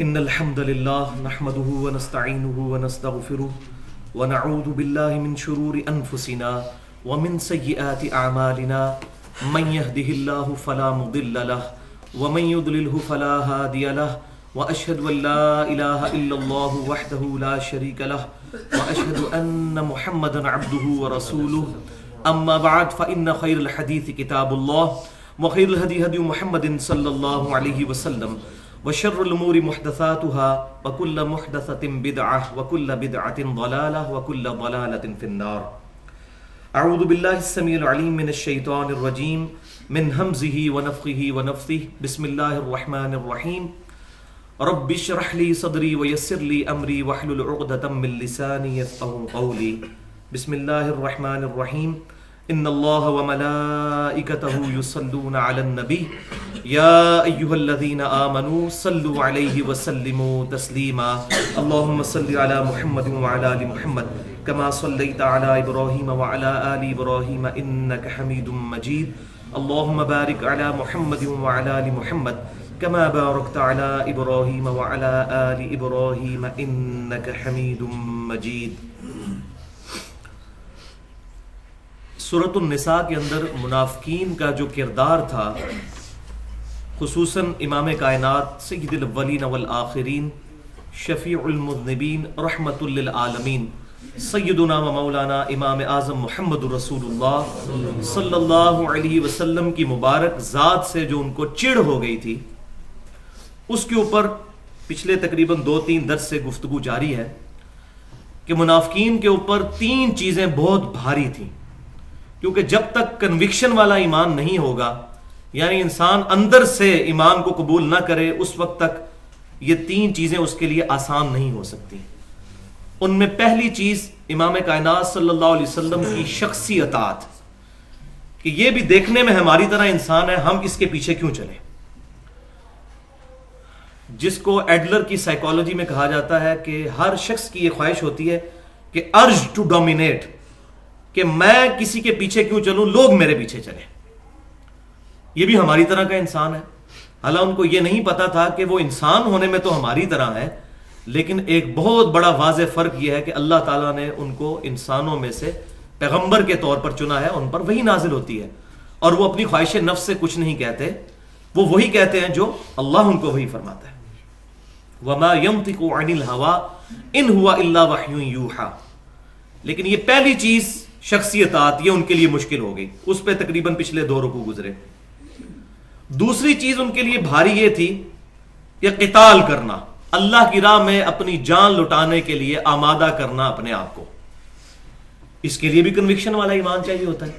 إن الحمد لله نحمده ونستعينه ونستغفره ونعوذ بالله من شرور أنفسنا ومن سيئات أعمالنا من يهده الله فلا مضل له ومن يضلله فلا هادي له وأشهد أن لا إله إلا الله وحده لا شريك له وأشهد أن محمدا عبده ورسوله أما بعد فإن خير الحديث كتاب الله وخير الهدي هدي محمد صلى الله عليه وسلم وشر الأمور محدثاتها وكل محدثة بدعة وكل بدعة ضلالة وكل ضلالة في النار. أعوذ بالله السميع العليم من الشيطان الرجيم من همزه ونفخه ونفثه. بسم الله الرحمن الرحيم. رب اشرح لي صدري ويسر لي أمري واحلل عقدة من لساني يفقهوا قولي. بسم الله الرحمن الرحيم. إن الله وملائكته يصلون على النبي يا أيها الذين آمنوا صلوا عليه وسلموا تسليما. اللهم صل على محمد وعلى آل محمد كما صليت على إبراهيم وعلى آل إبراهيم إنك حميد مجيد. اللهم بارك على محمد وعلى آل محمد كما باركت على إبراهيم وعلى آل إبراهيم إنك حميد مجيد. سورۃ النساء کے اندر منافقین کا جو کردار تھا، خصوصاً امام کائنات سید الاولین والآخرین شفیع المذنبین رحمت للعالمین سیدنا و مولانا امام اعظم محمد رسول اللہ صلی اللہ علیہ وسلم کی مبارک ذات سے جو ان کو چڑ ہو گئی تھی، اس کے اوپر پچھلے تقریباً 2-3 درس سے گفتگو جاری ہے کہ منافقین کے اوپر 3 چیزیں بہت بھاری تھیں، کیونکہ جب تک کنوکشن والا ایمان نہیں ہوگا، یعنی انسان اندر سے ایمان کو قبول نہ کرے، اس وقت تک یہ 3 چیزیں اس کے لیے آسان نہیں ہو سکتی. ان میں پہلی چیز امام کائنات صلی اللہ علیہ وسلم کی شخصی اطاعت، کہ یہ بھی دیکھنے میں ہماری طرح انسان ہے، ہم اس کے پیچھے کیوں چلیں. جس کو ایڈلر کی سائیکالوجی میں کہا جاتا ہے کہ ہر شخص کی یہ خواہش ہوتی ہے کہ ارج ٹو ڈومینیٹ، کہ میں کسی کے پیچھے کیوں چلوں، لوگ میرے پیچھے چلیں. یہ بھی ہماری طرح کا انسان ہے. حالانکہ ان کو یہ نہیں پتا تھا کہ وہ انسان ہونے میں تو ہماری طرح ہے، لیکن ایک بہت بڑا واضح فرق یہ ہے کہ اللہ تعالیٰ نے ان کو انسانوں میں سے پیغمبر کے طور پر چنا ہے، ان پر وہی نازل ہوتی ہے، اور وہ اپنی خواہش نفس سے کچھ نہیں کہتے، وہ وہی کہتے ہیں جو اللہ ان کو وہی فرماتا ہے. وَمَا يَنطِقُ عَنِ الْهَوَىٰ إِنْ هُوَ إِلَّا وَحْيٌ يُوحَىٰ. لیکن یہ پہلی چیز شخصیت، یہ ان کے لیے مشکل ہو گئی، اس پہ تقریباً پچھلے 2 رکوع گزرے. دوسری چیز ان کے لیے بھاری یہ تھی کہ قتال کرنا، اللہ کی راہ میں اپنی جان لٹانے کے لیے آمادہ کرنا اپنے آپ کو. اس کے لیے بھی کنوکشن والا ایمان چاہیے ہوتا ہے.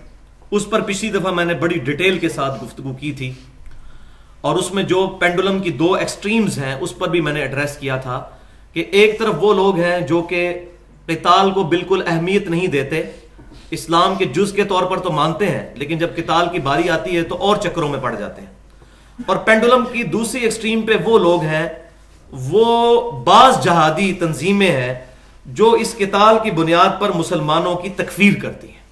اس پر پچھلی دفعہ میں نے بڑی ڈیٹیل کے ساتھ گفتگو کی تھی، اور اس میں جو پینڈولم کی 2 ایکسٹریمز ہیں اس پر بھی میں نے ایڈریس کیا تھا کہ ایک طرف وہ لوگ ہیں جو کہ قتال کو بالکل اہمیت نہیں دیتے، اسلام کے جز کے طور پر تو مانتے ہیں، لیکن جب قتال کی باری آتی ہے تو اور چکروں میں پڑ جاتے ہیں. اور پینڈولم کی دوسری ایکسٹریم پہ وہ لوگ ہیں، وہ بعض جہادی تنظیمیں ہیں جو اس قتال کی بنیاد پر مسلمانوں کی تکفیر کرتی ہیں،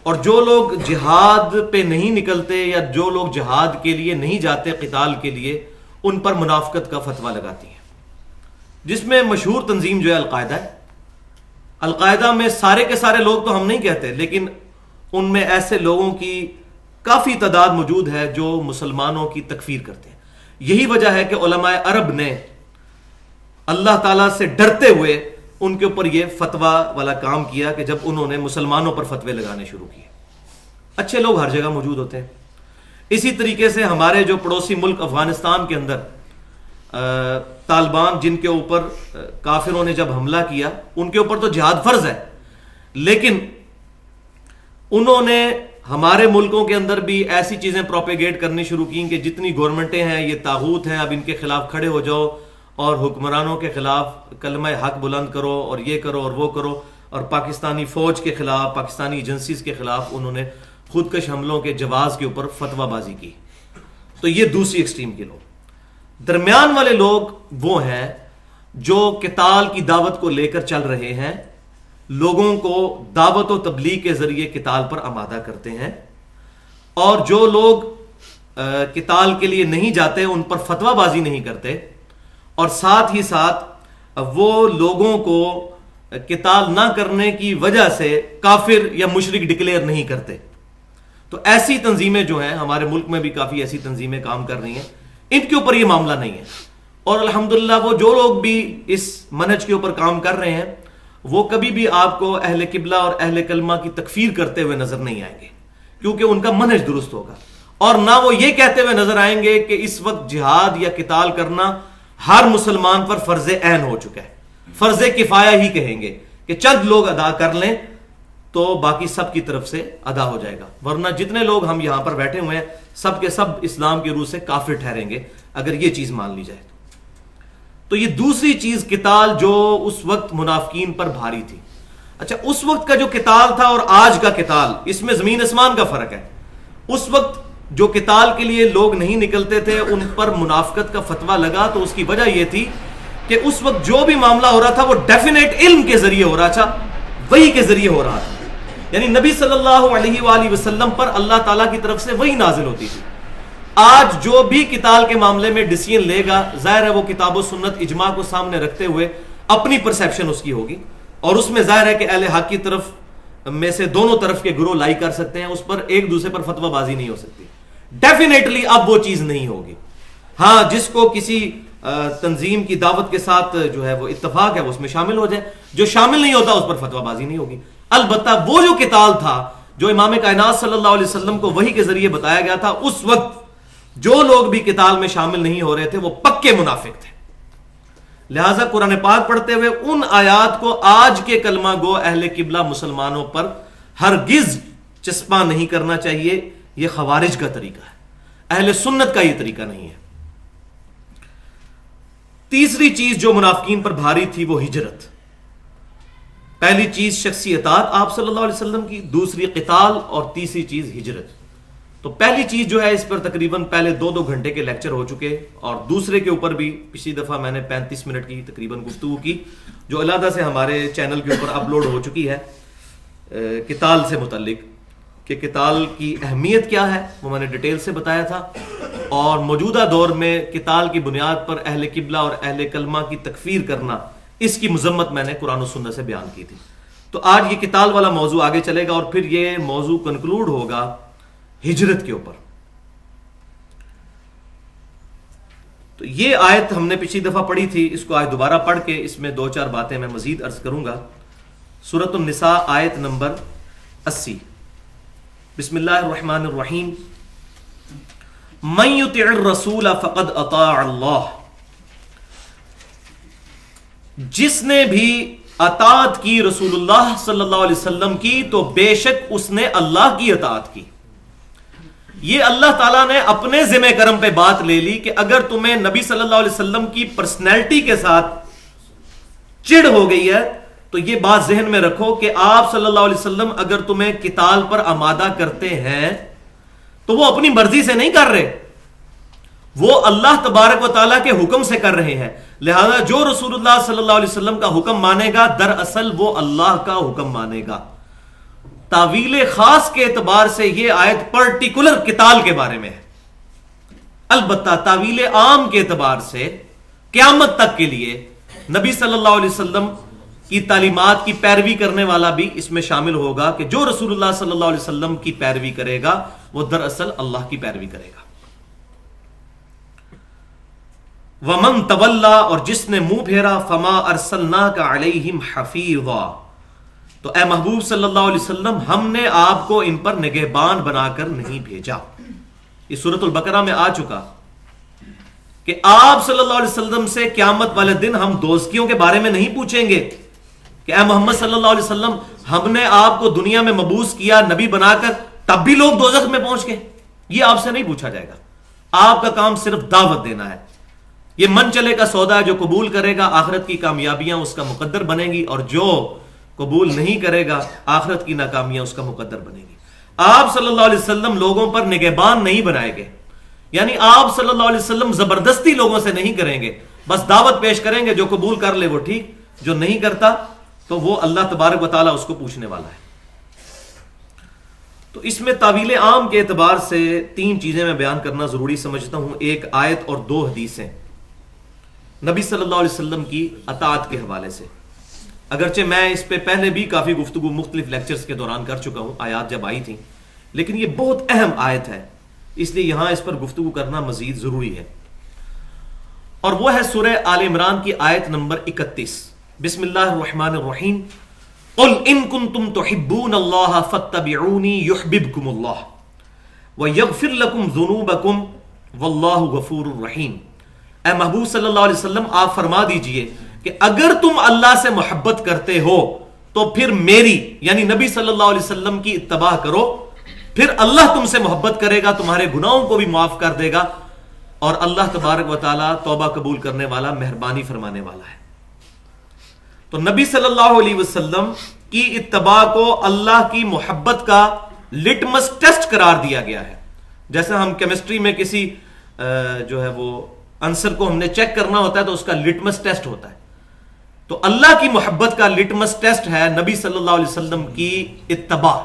اور جو لوگ جہاد پہ نہیں نکلتے یا جو لوگ جہاد کے لیے نہیں جاتے قتال کے لیے، ان پر منافقت کا فتویٰ لگاتی ہیں. جس میں مشہور تنظیم جو ہے القاعدہ ہے. القاعدہ میں سارے کے سارے لوگ تو ہم نہیں کہتے، لیکن ان میں ایسے لوگوں کی کافی تعداد موجود ہے جو مسلمانوں کی تکفیر کرتے ہیں. یہی وجہ ہے کہ علماء عرب نے اللہ تعالیٰ سے ڈرتے ہوئے ان کے اوپر یہ فتویٰ والا کام کیا کہ جب انہوں نے مسلمانوں پر فتوے لگانے شروع کیے. اچھے لوگ ہر جگہ موجود ہوتے ہیں. اسی طریقے سے ہمارے جو پڑوسی ملک افغانستان کے اندر طالبان، جن کے اوپر کافروں نے جب حملہ کیا، ان کے اوپر تو جہاد فرض ہے، لیکن انہوں نے ہمارے ملکوں کے اندر بھی ایسی چیزیں پروپیگیٹ کرنی شروع کی کہ جتنی گورنمنٹیں ہیں یہ طاغوت ہیں، اب ان کے خلاف کھڑے ہو جاؤ اور حکمرانوں کے خلاف کلمہ حق بلند کرو اور یہ کرو اور وہ کرو. اور پاکستانی فوج کے خلاف، پاکستانی ایجنسیز کے خلاف انہوں نے خودکش حملوں کے جواز کے اوپر فتویٰ بازی کی. تو یہ دوسری ایکسٹریم کے لوگ. درمیان والے لوگ وہ ہیں جو قتال کی دعوت کو لے کر چل رہے ہیں، لوگوں کو دعوت و تبلیغ کے ذریعے قتال پر آمادہ کرتے ہیں، اور جو لوگ قتال کے لیے نہیں جاتے، ان پر فتویٰ بازی نہیں کرتے، اور ساتھ ہی ساتھ وہ لوگوں کو قتال نہ کرنے کی وجہ سے کافر یا مشرک ڈکلیئر نہیں کرتے. تو ایسی تنظیمیں جو ہیں ہمارے ملک میں بھی کافی ایسی تنظیمیں کام کر رہی ہیں، ان کے اوپر یہ معاملہ نہیں ہے. اور الحمدللہ وہ جو لوگ بھی اس منہج کے اوپر کام کر رہے ہیں وہ کبھی بھی آپ کو اہل قبلہ اور اہل کلمہ کی تکفیر کرتے ہوئے نظر نہیں آئیں گے، کیونکہ ان کا منہج درست ہوگا. اور نہ وہ یہ کہتے ہوئے نظر آئیں گے کہ اس وقت جہاد یا قتال کرنا ہر مسلمان پر فرض عین ہو چکا ہے. فرض کفایہ ہی کہیں گے کہ چند لوگ ادا کر لیں تو باقی سب کی طرف سے ادا ہو جائے گا، ورنہ جتنے لوگ ہم یہاں پر بیٹھے ہوئے ہیں سب کے سب اسلام کی روح سے کافر ٹھہریں گے اگر یہ چیز مان لی جائے. تو یہ دوسری چیز قتال جو اس وقت منافقین پر بھاری تھی. اچھا، اس وقت کا جو قتال تھا اور آج کا قتال، اس میں زمین آسمان کا فرق ہے. اس وقت جو قتال کے لیے لوگ نہیں نکلتے تھے ان پر منافقت کا فتویٰ لگا، تو اس کی وجہ یہ تھی کہ اس وقت جو بھی معاملہ ہو رہا تھا وہ ڈیفینیٹ علم کے ذریعے ہو رہا تھا، وحی کے ذریعے ہو رہا تھا. یعنی نبی صلی اللہ علیہ وآلہ وسلم پر اللہ تعالیٰ کی طرف سے وحی نازل ہوتی تھی. آج جو بھی قتال کے معاملے میں ڈیسیژن لے گا، ظاہر ہے وہ کتاب و سنت اجماع کو سامنے رکھتے ہوئے اپنی پرسیپشن اس کی ہوگی، اور اس میں ظاہر ہے کہ اہل حق کی طرف میں سے دونوں طرف کے گروہ لائی کر سکتے ہیں، اس پر ایک دوسرے پر فتویٰ بازی نہیں ہو سکتی. ڈیفینیٹلی اب وہ چیز نہیں ہوگی. ہاں، جس کو کسی تنظیم کی دعوت کے ساتھ جو ہے وہ اتفاق ہے وہ اس میں شامل ہو جائے، جو شامل نہیں ہوتا اس پر فتویٰ بازی نہیں ہوگی. البتہ وہ جو قتال تھا جو امام کائنات صلی اللہ علیہ وسلم کو وحی کے ذریعے بتایا گیا تھا، اس وقت جو لوگ بھی قتال میں شامل نہیں ہو رہے تھے وہ پکے منافق تھے. لہٰذا قرآن پاک پڑھتے ہوئے ان آیات کو آج کے کلمہ گو اہل قبلہ مسلمانوں پر ہرگز چسپاں نہیں کرنا چاہیے. یہ خوارج کا طریقہ ہے، اہل سنت کا یہ طریقہ نہیں ہے. تیسری چیز جو منافقین پر بھاری تھی وہ ہجرت. پہلی چیز شخصی اطاعت آپ صلی اللہ علیہ وسلم کی، دوسری قتال، اور تیسری چیز ہجرت. تو پہلی چیز جو ہے اس پر تقریباً پہلے 2 گھنٹے کے لیکچر ہو چکے، اور دوسرے کے اوپر بھی پچھلی دفعہ میں نے 35 منٹ کی تقریباً گفتگو کی جو علیحدہ سے ہمارے چینل کے اوپر اپلوڈ ہو چکی ہے قتال سے متعلق، کہ قتال کی اہمیت کیا ہے وہ میں نے ڈیٹیل سے بتایا تھا، اور موجودہ دور میں قتال کی بنیاد پر اہل قبلہ اور اہل کلمہ کی تکفیر کرنا، اس کی مذمت میں نے قرآن و سنت سے بیان کی تھی. تو آج یہ قتال والا موضوع آگے چلے گا، اور پھر یہ موضوع کنکلوڈ ہوگا ہجرت کے اوپر. تو یہ آیت ہم نے پچھلی دفعہ پڑھی تھی، اس کو آج دوبارہ پڑھ کے اس میں 2-4 باتیں میں مزید عرض کروں گا. سورۃ النساء آیت نمبر 80. بسم اللہ الرحمن الرحیم. من یطع الرسول فقد اطاع اللہ. جس نے بھی اطاعت کی رسول اللہ صلی اللہ علیہ وسلم کی تو بے شک اس نے اللہ کی اطاعت کی. یہ اللہ تعالیٰ نے اپنے ذمہ کرم پہ بات لے لی کہ اگر تمہیں نبی صلی اللہ علیہ وسلم کی پرسنالٹی کے ساتھ چڑ ہو گئی ہے تو یہ بات ذہن میں رکھو کہ آپ صلی اللہ علیہ وسلم اگر تمہیں قتال پر آمادہ کرتے ہیں تو وہ اپنی مرضی سے نہیں کر رہے، وہ اللہ تبارک و تعالیٰ کے حکم سے کر رہے ہیں. لہذا جو رسول اللہ صلی اللہ علیہ وسلم کا حکم مانے گا دراصل وہ اللہ کا حکم مانے گا. تعویل خاص کے اعتبار سے یہ آیت پرٹیکولر قتال کے بارے میں ہے، البتہ تعویل عام کے اعتبار سے قیامت تک کے لیے نبی صلی اللہ علیہ وسلم کی تعلیمات کی پیروی کرنے والا بھی اس میں شامل ہوگا کہ جو رسول اللہ صلی اللہ علیہ وسلم کی پیروی کرے گا وہ دراصل اللہ کی پیروی کرے گا. ومن تولا، اور جس نے منہ پھیرا، فما ارسلناک علیہم حفیظا، تو اے محبوب صلی اللہ علیہ وسلم ہم نے آپ کو ان پر نگہبان بنا کر نہیں بھیجا. یہ سورۃ البقرہ میں آ چکا کہ آپ صلی اللہ علیہ وسلم سے قیامت والے دن ہم دوزخیوں کے بارے میں نہیں پوچھیں گے کہ اے محمد صلی اللہ علیہ وسلم ہم نے آپ کو دنیا میں مبعوث کیا نبی بنا کر، تب بھی لوگ دوزخ میں پہنچ گئے. یہ آپ سے نہیں پوچھا جائے گا. آپ کا کام صرف دعوت دینا ہے. یہ من چلے کا سودا ہے، جو قبول کرے گا آخرت کی کامیابیاں اس کا مقدر بنے گی، اور جو قبول نہیں کرے گا آخرت کی ناکامیاں اس کا مقدر بنے گی. آپ صلی اللہ علیہ وسلم لوگوں پر نگہبان نہیں بنائے گے، یعنی آپ صلی اللہ علیہ وسلم زبردستی لوگوں سے نہیں کریں گے، بس دعوت پیش کریں گے، جو قبول کر لے وہ ٹھیک، جو نہیں کرتا تو وہ اللہ تبارک و تعالیٰ اس کو پوچھنے والا ہے. تو اس میں تعویل عام کے اعتبار سے 3 چیزیں میں بیان کرنا ضروری سمجھتا ہوں، ایک آیت اور 2 حدیثیں نبی صلی اللہ علیہ وسلم کی اطاعت کے حوالے سے۔ اگرچہ میں اس پہ پہلے بھی کافی گفتگو مختلف لیکچرز کے دوران کر چکا ہوں آیات جب آئی تھیں، لیکن یہ بہت اہم آیت ہے، اس لیے یہاں اس پر گفتگو کرنا مزید ضروری ہے، اور وہ ہے سورہ آل عمران کی آیت نمبر 31۔ بسم اللہ الرحمن الرحیم، قل ان کنتم تحبون اللہ فاتبعونی یحببکم اللہ ویغفر لکم ذنوبکم واللہ غفور الرحیم۔ اے محبوب صلی اللہ علیہ وسلم، آپ فرما دیجئے کہ اگر تم اللہ سے محبت کرتے ہو تو پھر میری یعنی نبی صلی اللہ علیہ وسلم کی اتباع کرو، پھر اللہ تم سے محبت کرے گا، تمہارے گناہوں کو بھی معاف کر دے گا، اور اللہ تبارک و تعالی توبہ قبول کرنے والا، مہربانی فرمانے والا ہے۔ تو نبی صلی اللہ علیہ وسلم کی اتباع کو اللہ کی محبت کا لٹمس ٹیسٹ قرار دیا گیا ہے، جیسے ہم کیمسٹری میں کسی جو ہے وہ آنسر کو ہم نے چیک کرنا ہوتا ہے تو اس کا لٹمس ٹیسٹ ہوتا ہے، تو اللہ کی محبت کا لٹمس ٹیسٹ ہے نبی صلی اللہ علیہ وسلم کی اتباع،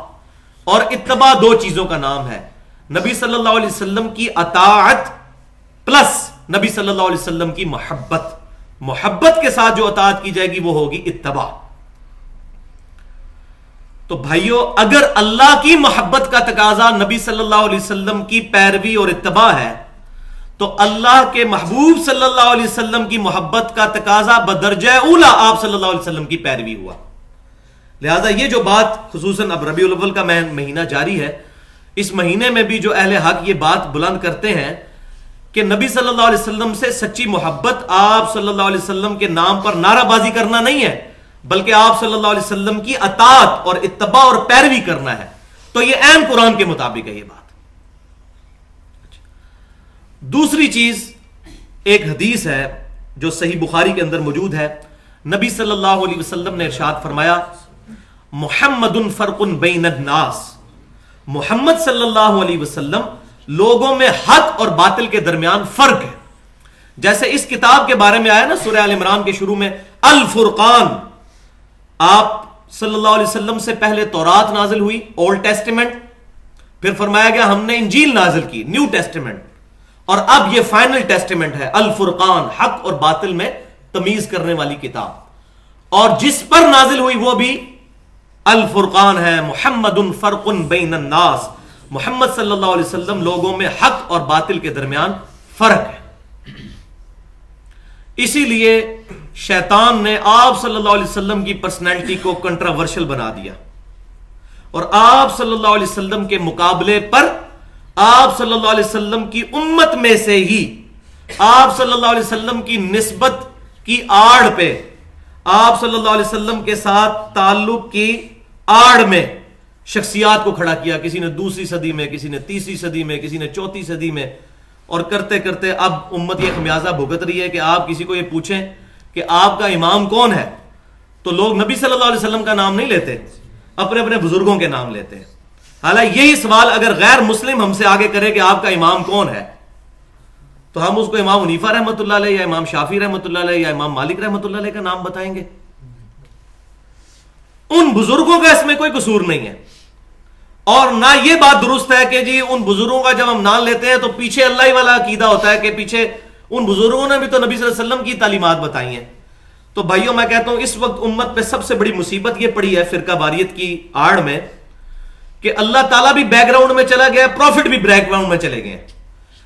اور اتباع 2 چیزوں کا نام ہے، نبی صلی اللہ علیہ وسلم کی اطاعت پلس نبی صلی اللہ علیہ وسلم کی محبت۔ محبت کے ساتھ جو اطاعت کی جائے گی وہ ہوگی اتباع۔ تو بھائیو، اگر اللہ کی محبت کا تقاضا نبی صلی اللہ علیہ وسلم کی پیروی اور اتباع ہے تو اللہ کے محبوب صلی اللہ علیہ وسلم کی محبت کا تقاضا بدرجہ اولا آپ صلی اللہ علیہ وسلم کی پیروی ہوا۔ لہذا یہ جو بات خصوصاً اب ربیع الاول کا مہینہ جاری ہے، اس مہینے میں بھی جو اہل حق یہ بات بلند کرتے ہیں کہ نبی صلی اللہ علیہ وسلم سے سچی محبت آپ صلی اللہ علیہ وسلم کے نام پر نعرہ بازی کرنا نہیں ہے، بلکہ آپ صلی اللہ علیہ وسلم کی اطاعت اور اتباع اور پیروی کرنا ہے۔ تو یہ عین قرآن کے مطابق ہے یہ بات۔ دوسری چیز، ایک حدیث ہے جو صحیح بخاری کے اندر موجود ہے، نبی صلی اللہ علیہ وسلم نے ارشاد فرمایا، محمد فرق بین الناس، محمد صلی اللہ علیہ وسلم لوگوں میں حق اور باطل کے درمیان فرق ہے۔ جیسے اس کتاب کے بارے میں آیا نا سورہ آل عمران کے شروع میں الفرقان، آپ صلی اللہ علیہ وسلم سے پہلے تورات نازل ہوئی، اولڈ ٹیسٹیمنٹ، پھر فرمایا گیا ہم نے انجیل نازل کی، نیو ٹیسٹیمنٹ، اور اب یہ فائنل ٹیسٹیمنٹ ہے الفرقان، حق اور باطل میں تمیز کرنے والی کتاب، اور جس پر نازل ہوئی وہ بھی الفرقان ہے۔ محمد فرق بین الناس، محمد صلی اللہ علیہ وسلم لوگوں میں حق اور باطل کے درمیان فرق ہے۔ اسی لیے شیطان نے آپ صلی اللہ علیہ وسلم کی پرسنالٹی کو کنٹراورشل بنا دیا، اور آپ صلی اللہ علیہ وسلم کے مقابلے پر آپ صلی اللہ علیہ وسلم کی امت میں سے ہی آپ صلی اللہ علیہ وسلم کی نسبت کی آڑ پہ، آپ صلی اللہ علیہ وسلم کے ساتھ تعلق کی آڑ میں شخصیات کو کھڑا کیا، کسی نے 2 صدی میں، کسی نے 3 صدی میں، کسی نے 4 صدی میں، اور کرتے کرتے اب امت یہ خمیازہ بھگت رہی ہے کہ آپ کسی کو یہ پوچھیں کہ آپ کا امام کون ہے تو لوگ نبی صلی اللہ علیہ وسلم کا نام نہیں لیتے، اپنے اپنے بزرگوں کے نام لیتے ہیں۔ حالانکہ یہی سوال اگر غیر مسلم ہم سے آگے کرے کہ آپ کا امام کون ہے تو ہم اس کو امام حنیفہ رحمۃ اللہ علیہ یا امام شافعی رحمۃ اللہ علیہ یا امام مالک رحمۃ اللہ علیہ کا نام بتائیں گے۔ ان بزرگوں کا اس میں کوئی قصور نہیں ہے، اور نہ یہ بات درست ہے کہ جی ان بزرگوں کا جب ہم نام لیتے ہیں تو پیچھے اللہ ہی والا عقیدہ ہوتا ہے کہ پیچھے ان بزرگوں نے بھی تو نبی صلی اللہ علیہ وسلم کی تعلیمات بتائی ہیں۔ تو بھائیوں، میں کہتا ہوں اس وقت امت پہ سب سے بڑی مصیبت یہ پڑی ہے فرقہ واریت کی آڑ میں کہ اللہ تعالیٰ بھی بیک گراؤنڈ میں چلا گیا، پروفٹ بھی بیک گراؤنڈ میں چلے گئے۔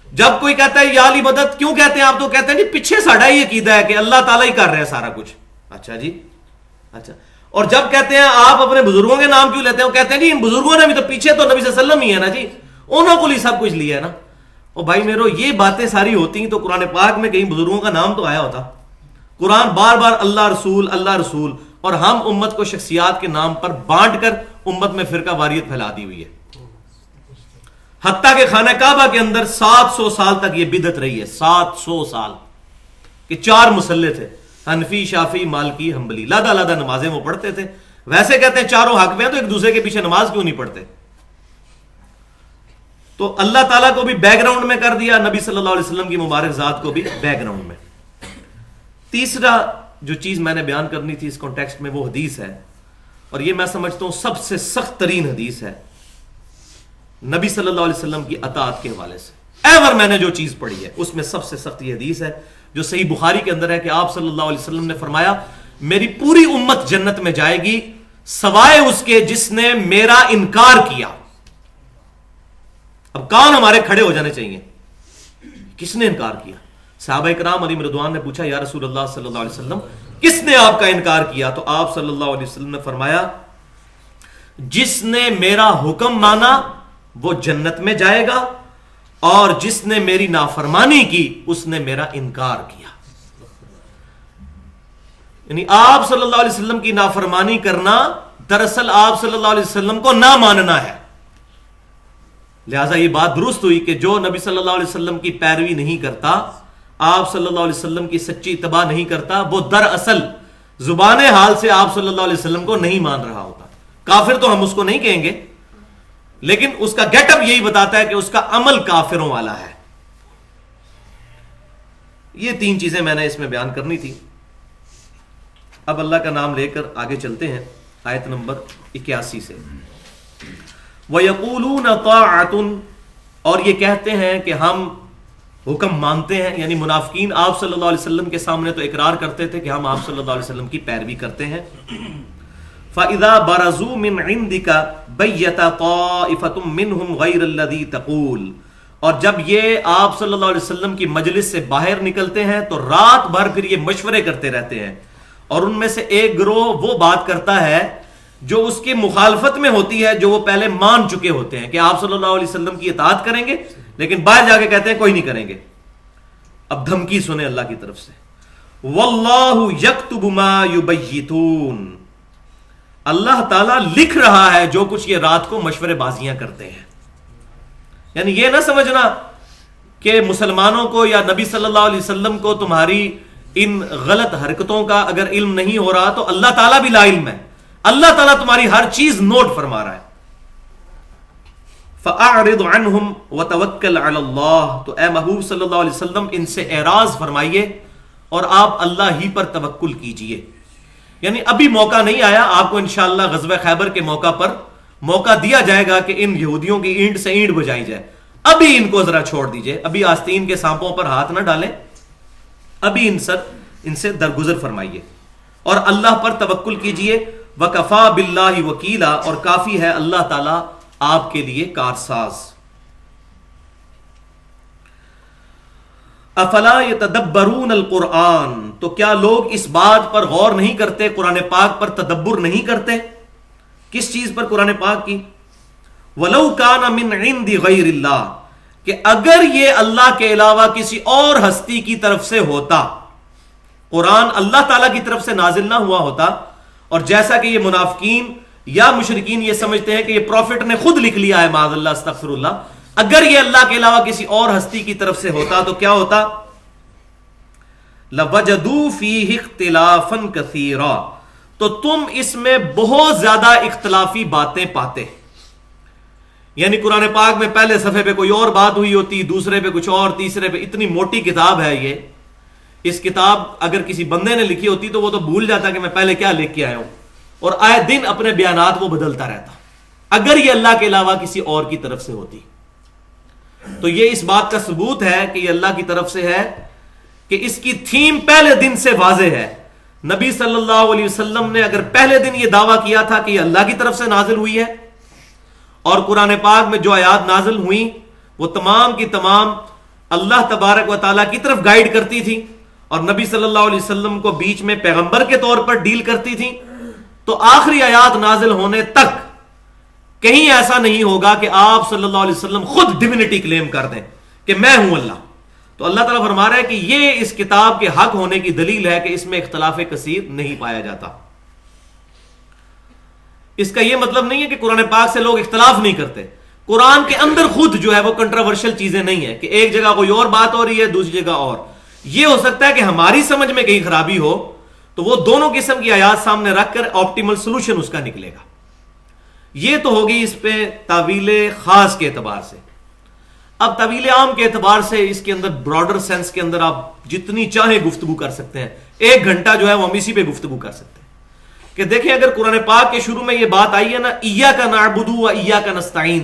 جب کوئی کہتا ہے یا علی مدد کیوں کہتے ہیں آپ، تو کہتے ہیں جی پیچھے ساڑھا یہ عقیدہ ہے کہ اللہ تعالیٰ ہی کر رہے ہیں سارا کچھ۔ اچھا جی، اچھا، اور جب کہتے ہیں آپ اپنے بزرگوں کے نام کیوں لیتے ہیں، وہ کہتے ہیں جی ان بزرگوں نے بھی تو پیچھے تو نبی صلی اللہ علیہ وسلم ہی ہے نا جی، انہوں کو ہی سب کچھ لیا ہے نا۔ اور بھائی میرو، یہ باتیں ساری ہوتی ہیں تو قرآن پاک میں کہیں بزرگوں کا نام تو آیا ہوتا۔ قرآن بار بار اللہ رسول اللہ رسول، اور ہم امت کو شخصیات کے نام پر بانٹ کر امت میں فرقہ واریت پھیلا دی ہوئی ہے۔ حتیٰ کہ خانہ کعبہ کے اندر 700 سال تک یہ بدعت رہی ہے، 700 سال کہ 4 مصلی تھے، حنفی، شافعی، مالکی، حنبلی، لادا لادا نمازیں وہ پڑھتے تھے۔ ویسے کہتے ہیں چاروں حق میں ہیں تو ایک دوسرے کے پیچھے نماز کیوں نہیں پڑھتے؟ تو اللہ تعالیٰ کو بھی بیک گراؤنڈ میں کر دیا، نبی صلی اللہ علیہ وسلم کی مبارک ذات کو بھی بیک گراؤنڈ میں۔ تیسرا جو چیز میں نے بیان کرنی تھی اس کانٹیکسٹ میں وہ حدیث ہے، اور یہ میں سمجھتا ہوں سب سے سخت ترین حدیث ہے، نبی صلی اللہ علیہ وسلم کی اطاعت کے حوالے سے ایور میں نے جو چیز پڑھی ہے اس میں سب سے سخت یہ حدیث ہے جو صحیح بخاری کے اندر ہے کہ آپ صلی اللہ علیہ وسلم نے فرمایا میری پوری امت جنت میں جائے گی سوائے اس کے جس نے میرا انکار کیا. اب کان ہمارے کھڑے ہو جانے چاہیے. کس نے انکار کیا؟ صحابہ کرام علیہم رضوان نے پوچھا یا رسول اللہ صلی اللہ علیہ وسلم کس نے آپ کا انکار کیا؟ تو آپ صلی اللہ علیہ وسلم نے فرمایا جس نے میرا حکم مانا وہ جنت میں جائے گا اور جس نے میری نافرمانی کی اس نے میرا انکار کیا. یعنی آپ صلی اللہ علیہ وسلم کی نافرمانی کرنا دراصل آپ صلی اللہ علیہ وسلم کو نہ ماننا ہے. لہذا یہ بات درست ہوئی کہ جو نبی صلی اللہ علیہ وسلم کی پیروی نہیں کرتا، آپ صلی اللہ علیہ وسلم کی سچی اتباع نہیں کرتا، وہ دراصل زبان حال سے آپ صلی اللہ علیہ وسلم کو نہیں مان رہا ہوتا. کافر تو ہم اس کو نہیں کہیں گے، لیکن اس کا گیٹ اپ یہی بتاتا ہے کہ اس کا عمل کافروں والا ہے. یہ 3 چیزیں میں نے اس میں بیان کرنی تھی. اب اللہ کا نام لے کر آگے چلتے ہیں آیت نمبر 81 سے. وَيَقُولُونَ طَاعَةٌ، اور یہ کہتے ہیں کہ ہم حکم مانتے ہیں. یعنی منافقین آپ صلی اللہ علیہ وسلم کے سامنے تو اقرار کرتے تھے کہ ہم آپ صلی اللہ علیہ وسلم کی پیروی کرتے ہیں. فَإِذَا بَرَزُوا مِنْ عِنْدِكَ بَيَّتَ طَائِفَةٌ مِّنْهُمْ غَيْرَ الَّذِي تَقُولُ، اور جب یہ آپ صلی اللہ علیہ وسلم کی مجلس سے باہر نکلتے ہیں تو رات بھر پھر یہ مشورے کرتے رہتے ہیں، اور ان میں سے ایک گروہ وہ بات کرتا ہے جو اس کی مخالفت میں ہوتی ہے جو وہ پہلے مان چکے ہوتے ہیں کہ آپ صلی اللہ علیہ وسلم کی اطاعت کریں گے، لیکن باہر جا کے کہتے ہیں کوئی نہیں کریں گے. اب دھمکی سنیں اللہ کی طرف سے، وَاللَّهُ يَكْتُبُ مَا يُبَيِّتُونَ، اللہ تعالیٰ لکھ رہا ہے جو کچھ یہ رات کو مشورے بازیاں کرتے ہیں. یعنی یہ نہ سمجھنا کہ مسلمانوں کو یا نبی صلی اللہ علیہ وسلم کو تمہاری ان غلط حرکتوں کا اگر علم نہیں ہو رہا تو اللہ تعالیٰ بھی لا علم ہے. اللہ تعالیٰ تمہاری ہر چیز نوٹ فرما رہا ہے. فَأَعْرِضْ عَنْهُمْ وَتَوَكَّلْ عَلَى اللَّهِ، تو اے محبوب صلی اللہ علیہ وسلم ان سے اعراض فرمائیے اور آپ اللہ ہی پر توکل کیجئے. یعنی ابھی موقع نہیں آیا، آپ کو انشاءاللہ غزوہ خیبر کے موقع پر موقع دیا جائے گا کہ ان یہودیوں کی اینٹ سے اینٹ بجائی جائے. ابھی ان کو ذرا چھوڑ دیجئے، ابھی آستین کے سانپوں پر ہاتھ نہ ڈالیں، ابھی ان سے درگزر فرمائیے اور اللہ پر توکل کیجئے. وَكَفَى بِاللَّهِ وَكِيلًا، اور کافی ہے اللہ تعالیٰ آپ کے لیے کارساز. افلا يتدبرون القرآن، تو کیا لوگ اس بات پر غور نہیں کرتے، قرآن پاک پر تدبر نہیں کرتے؟ کس چیز پر؟ قرآن پاک کی. وَلَوْ كَانَ مِنْ عِنْدِ غَيْرِ اللَّهِ، کہ اگر یہ اللہ کے علاوہ کسی اور ہستی کی طرف سے ہوتا، قرآن اللہ تعالیٰ کی طرف سے نازل نہ ہوا ہوتا، اور جیسا کہ یہ منافقین یا مشرکین یہ سمجھتے ہیں کہ یہ پروفٹ نے خود لکھ لیا ہے، معاذ اللہ استغفر اللہ، اگر یہ اللہ کے علاوہ کسی اور ہستی کی طرف سے ہوتا تو کیا ہوتا؟ لَوَجَدُوا فِيهِ اخْتِلَافًا كَثِيرًا، تو تم اس میں بہت زیادہ اختلافی باتیں پاتے. یعنی قرآن پاک میں پہلے صفحے پہ کوئی اور بات ہوئی ہوتی، دوسرے پہ کچھ اور، تیسرے پہ، اتنی موٹی کتاب ہے یہ. اس کتاب اگر کسی بندے نے لکھی ہوتی تو وہ تو بھول جاتا کہ میں پہلے کیا لکھ کے آیا ہوں، اور آئے دن اپنے بیانات وہ بدلتا رہتا. اگر یہ اللہ کے علاوہ کسی اور کی طرف سے ہوتی تو یہ اس بات کا ثبوت ہے کہ یہ اللہ کی طرف سے ہے، کہ اس کی تھیم پہلے دن سے واضح ہے. نبی صلی اللہ علیہ وسلم نے اگر پہلے دن یہ دعویٰ کیا تھا کہ یہ اللہ کی طرف سے نازل ہوئی ہے، اور قرآن پاک میں جو آیات نازل ہوئیں وہ تمام کی تمام اللہ تبارک و تعالیٰ کی طرف گائیڈ کرتی تھی، اور نبی صلی اللہ علیہ وسلم کو بیچ میں پیغمبر کے طور پر ڈیل کرتی تھی، تو آخری آیات نازل ہونے تک کہیں ایسا نہیں ہوگا کہ آپ صلی اللہ علیہ وسلم خود ڈیوینٹی کلیم کر دیں کہ میں ہوں اللہ. تو اللہ تعالیٰ فرما رہا ہے کہ یہ اس کتاب کے حق ہونے کی دلیل ہے کہ اس میں اختلاف کثیر نہیں پایا جاتا. اس کا یہ مطلب نہیں ہے کہ قرآن پاک سے لوگ اختلاف نہیں کرتے. قرآن کے اندر خود جو ہے وہ کنٹروورشل چیزیں نہیں ہے کہ ایک جگہ کوئی اور بات ہو رہی ہے، دوسری جگہ اور. یہ ہو سکتا ہے کہ ہماری سمجھ میں کہیں خرابی ہو تو وہ دونوں قسم کی آیات سامنے رکھ کر آپٹیمل سولوشن اس کا نکلے گا. یہ تو ہوگی اس پہ تعویل خاص کے اعتبار سے. اب طویل عام کے اعتبار سے اس کے اندر براڈر سینس کے اندر آپ جتنی چاہیں گفتگو کر سکتے ہیں. 1 گھنٹہ جو ہے وہ ہم اسی پہ گفتگو کر سکتے ہیں کہ دیکھیں اگر قرآن پاک کے شروع میں یہ بات آئی ہے نا، ایاک نعبد و ایاک نستعین،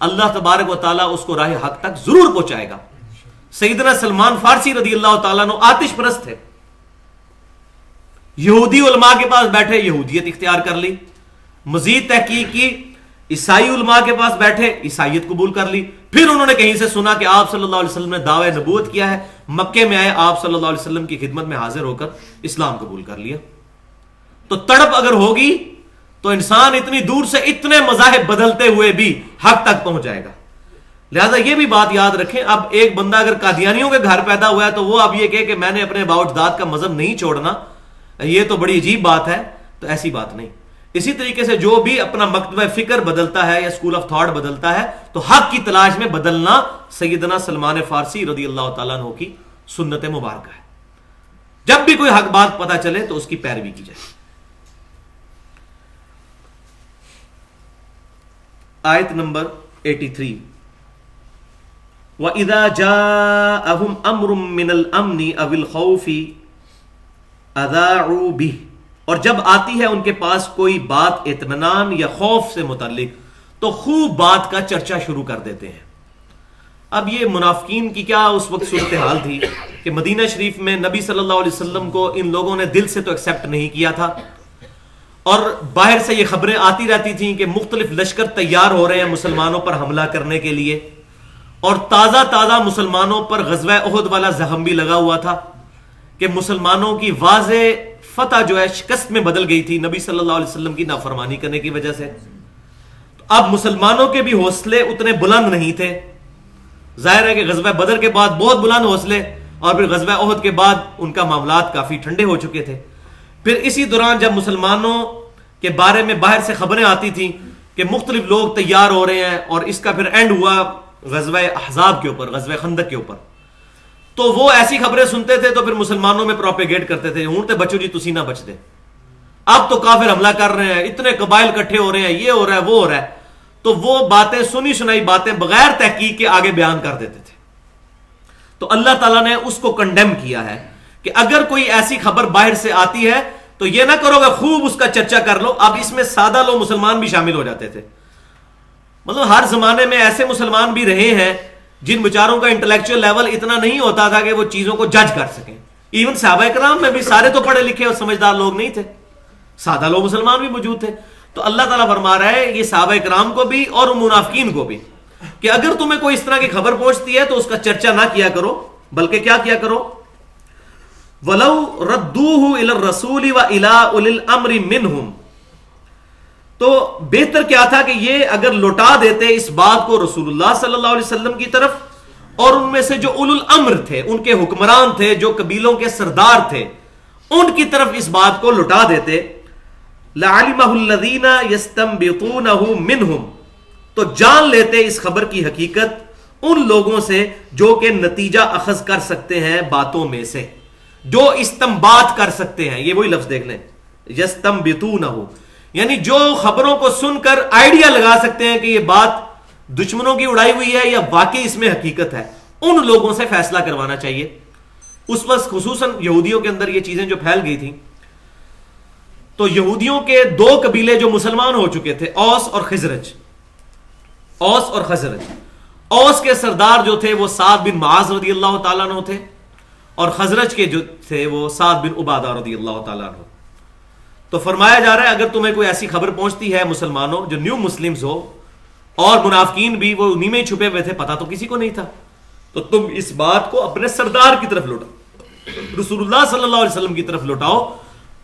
اللہ تبارک و تعالیٰ اس کو راہ حق تک ضرور پہنچائے گا. سیدنا سلمان فارسی رضی اللہ تعالیٰ عنہ آتش پرست تھے. یہودی علماء کے پاس بیٹھے، یہودیت اختیار کر لی. مزید تحقیق کی، عیسائی علماء کے پاس بیٹھے، عیسائیت قبول کر لی. پھر انہوں نے کہیں سے سنا کہ آپ صلی اللہ علیہ وسلم نے دعوی نبوت کیا ہے، مکے میں آئے، آپ صلی اللہ علیہ وسلم کی خدمت میں حاضر ہو کر اسلام قبول کر لیا. تو تڑپ اگر ہوگی تو انسان اتنی دور سے اتنے مذاہب بدلتے ہوئے بھی حق تک پہنچ جائے گا. لہذا یہ بھی بات یاد رکھیں. اب ایک بندہ اگر قادیانیوں کے گھر پیدا ہوا ہے تو وہ اب یہ کہے کہ میں نے اپنے باپ اجداد کا مذہب نہیں چھوڑنا، یہ تو بڑی عجیب بات ہے. تو ایسی بات نہیں. اسی طریقے سے جو بھی اپنا مکتبہ فکر بدلتا ہے یا اسکول آف تھاٹ بدلتا ہے تو حق کی تلاش میں بدلنا سیدنا سلمان فارسی رضی اللہ تعالیٰ عنہ کی سنت مبارکہ ہے. جب بھی کوئی حق بات پتہ چلے تو اس کی پیروی کی جائے. آیت نمبر 83 وَإِذَا جَاءَهُمْ أَمْرٌ مِّنَ الْأَمْنِ أَوِ الْخَوْفِ أَذَاعُوا بِهِ، اور جب آتی ہے ان کے پاس کوئی بات اطمینان یا خوف سے متعلق تو خوب بات کا چرچا شروع کر دیتے ہیں. اب یہ منافقین کی کیا اس وقت صورتحال تھی کہ مدینہ شریف میں نبی صلی اللہ علیہ وسلم کو ان لوگوں نے دل سے تو ایکسیپٹ نہیں کیا تھا، اور باہر سے یہ خبریں آتی رہتی تھیں کہ مختلف لشکر تیار ہو رہے ہیں مسلمانوں پر حملہ کرنے کے لیے، اور تازہ تازہ مسلمانوں پر غزوہ احد والا زخم بھی لگا ہوا تھا کہ مسلمانوں کی واضح فتح جو ہے شکست میں بدل گئی تھی نبی صلی اللہ علیہ وسلم کی نافرمانی کرنے کی وجہ سے. تو اب مسلمانوں کے بھی حوصلے اتنے بلند نہیں تھے. ظاہر ہے کہ غزوہ بدر کے بعد بہت بلند حوصلے، اور پھر غزوہ احد کے بعد ان کا معاملات کافی ٹھنڈے ہو چکے تھے. پھر اسی دوران جب مسلمانوں کے بارے میں باہر سے خبریں آتی تھیں کہ مختلف لوگ تیار ہو رہے ہیں، اور اس کا پھر اینڈ ہوا غزوہ احزاب کے اوپر، غزوہ خندق کے اوپر، تو وہ ایسی خبریں سنتے تھے تو پھر مسلمانوں میں پروپیگیٹ کرتے تھے، ہوں تے بچو جی تسی نہ بچ دے، اب تو کافر حملہ کر رہے ہیں، اتنے قبائل کٹھے ہو رہے ہیں، یہ ہو رہا ہے وہ ہو رہا ہے. تو وہ باتیں سنی سنائی باتیں بغیر تحقیق کے آگے بیان کر دیتے تھے. تو اللہ تعالیٰ نے اس کو کنڈیم کیا ہے کہ اگر کوئی ایسی خبر باہر سے آتی ہے تو یہ نہ کرو گے خوب اس کا چرچا کر لو. اب اس میں سادہ لوگ مسلمان بھی شامل ہو جاتے تھے. مطلب ہر زمانے میں ایسے مسلمان بھی رہے ہیں جن بیچاروں کا انٹلیکچوئل لیول اتنا نہیں ہوتا تھا کہ وہ چیزوں کو جج کر سکیں. ایون صحابہ کرام میں بھی سارے تو پڑھے لکھے اور سمجھدار لوگ نہیں تھے، سادہ لوگ مسلمان بھی موجود تھے. تو اللہ تعالیٰ فرما رہا ہے یہ صحابہ کرام کو بھی اور منافقین کو بھی کہ اگر تمہیں کوئی اس طرح کی خبر پہنچتی ہے تو اس کا چرچا نہ کیا کرو، بلکہ کیا کیا کرو، وَلَوْ رَدُّوهُ إِلَى الرَّسُولِ وَإِلَىٰ أُولِي الْأَمْرِ مِنْهُمْ، تو بہتر کیا تھا کہ یہ اگر لوٹا دیتے اس بات کو رسول اللہ صلی اللہ علیہ وسلم کی طرف اور ان میں سے جو اولو الامر تھے، ان کے حکمران تھے، جو قبیلوں کے سردار تھے، ان کی طرف اس بات کو لوٹا دیتے. لَعَلِمَهُ الَّذِينَ يَسْتَنبِطُونَهُ مِنْهُمْ، تو جان لیتے اس خبر کی حقیقت ان لوگوں سے جو کہ نتیجہ اخذ کر سکتے ہیں باتوں میں سے، جو استنباط کر سکتے ہیں. یہ وہی لفظ دیکھ لیں، يَسْتَنبِطُونَهُ، یعنی جو خبروں کو سن کر آئیڈیا لگا سکتے ہیں کہ یہ بات دشمنوں کی اڑائی ہوئی ہے یا واقعی اس میں حقیقت ہے، ان لوگوں سے فیصلہ کروانا چاہیے. اس وقت خصوصاً یہودیوں کے اندر یہ چیزیں جو پھیل گئی تھیں، تو یہودیوں کے دو قبیلے جو مسلمان ہو چکے تھے، اوس اور خزرج. اوس اور خزرج، اوس کے سردار جو تھے وہ سعد بن معاذ رضی اللہ تعالیٰ عنہ تھے، اور خزرج کے جو تھے وہ سعد بن عبادہ رضی اللہ تعالیٰ عنہ. تو فرمایا جا رہا ہے اگر تمہیں کوئی ایسی خبر پہنچتی ہے مسلمانوں جو نیو مسلمز ہو، اور منافقین بھی وہ انہی میں چھپے ہوئے تھے، پتہ تو کسی کو نہیں تھا، تو تم اس بات کو اپنے سردار کی طرف لوٹاؤ، رسول اللہ صلی اللہ علیہ وسلم کی طرف لوٹاؤ،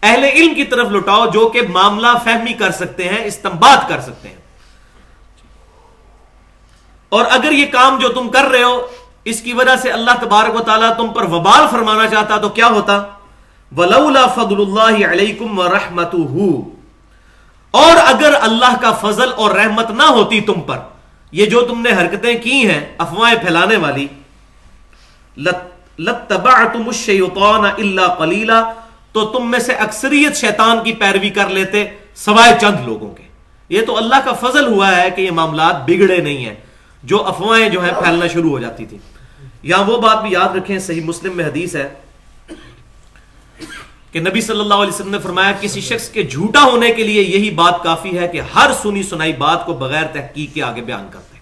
اہل علم کی طرف لوٹاؤ جو کہ معاملہ فہمی کر سکتے ہیں، استنباط کر سکتے ہیں. اور اگر یہ کام جو تم کر رہے ہو اس کی وجہ سے اللہ تبارک و تعالیٰ تم پر وبال فرمانا چاہتا تو کیا ہوتا؟ وَلَوْلَا فَضْلُ اللَّهِ عَلَيْكُمْ وَرَحْمَتُهُ، اور اگر اللہ کا فضل اور رحمت نہ ہوتی تم پر، یہ جو تم نے حرکتیں کی ہیں افواہیں پھیلانے والی، لَتَّبَعْتُمُ الشَّيْطَانَ إِلَّا قَلِيلًا، تو تم میں سے اکثریت شیطان کی پیروی کر لیتے سوائے چند لوگوں کے. یہ تو اللہ کا فضل ہوا ہے کہ یہ معاملات بگڑے نہیں ہیں جو افواہیں جو ہیں پھیلنا شروع ہو جاتی تھی. یہاں وہ بات بھی یاد رکھیں، صحیح مسلم میں حدیث ہے کہ نبی صلی اللہ علیہ وسلم نے فرمایا کسی شخص کے جھوٹا ہونے کے لیے یہی بات کافی ہے کہ ہر سنی سنائی بات کو بغیر تحقیق کے آگے بیان کرتے.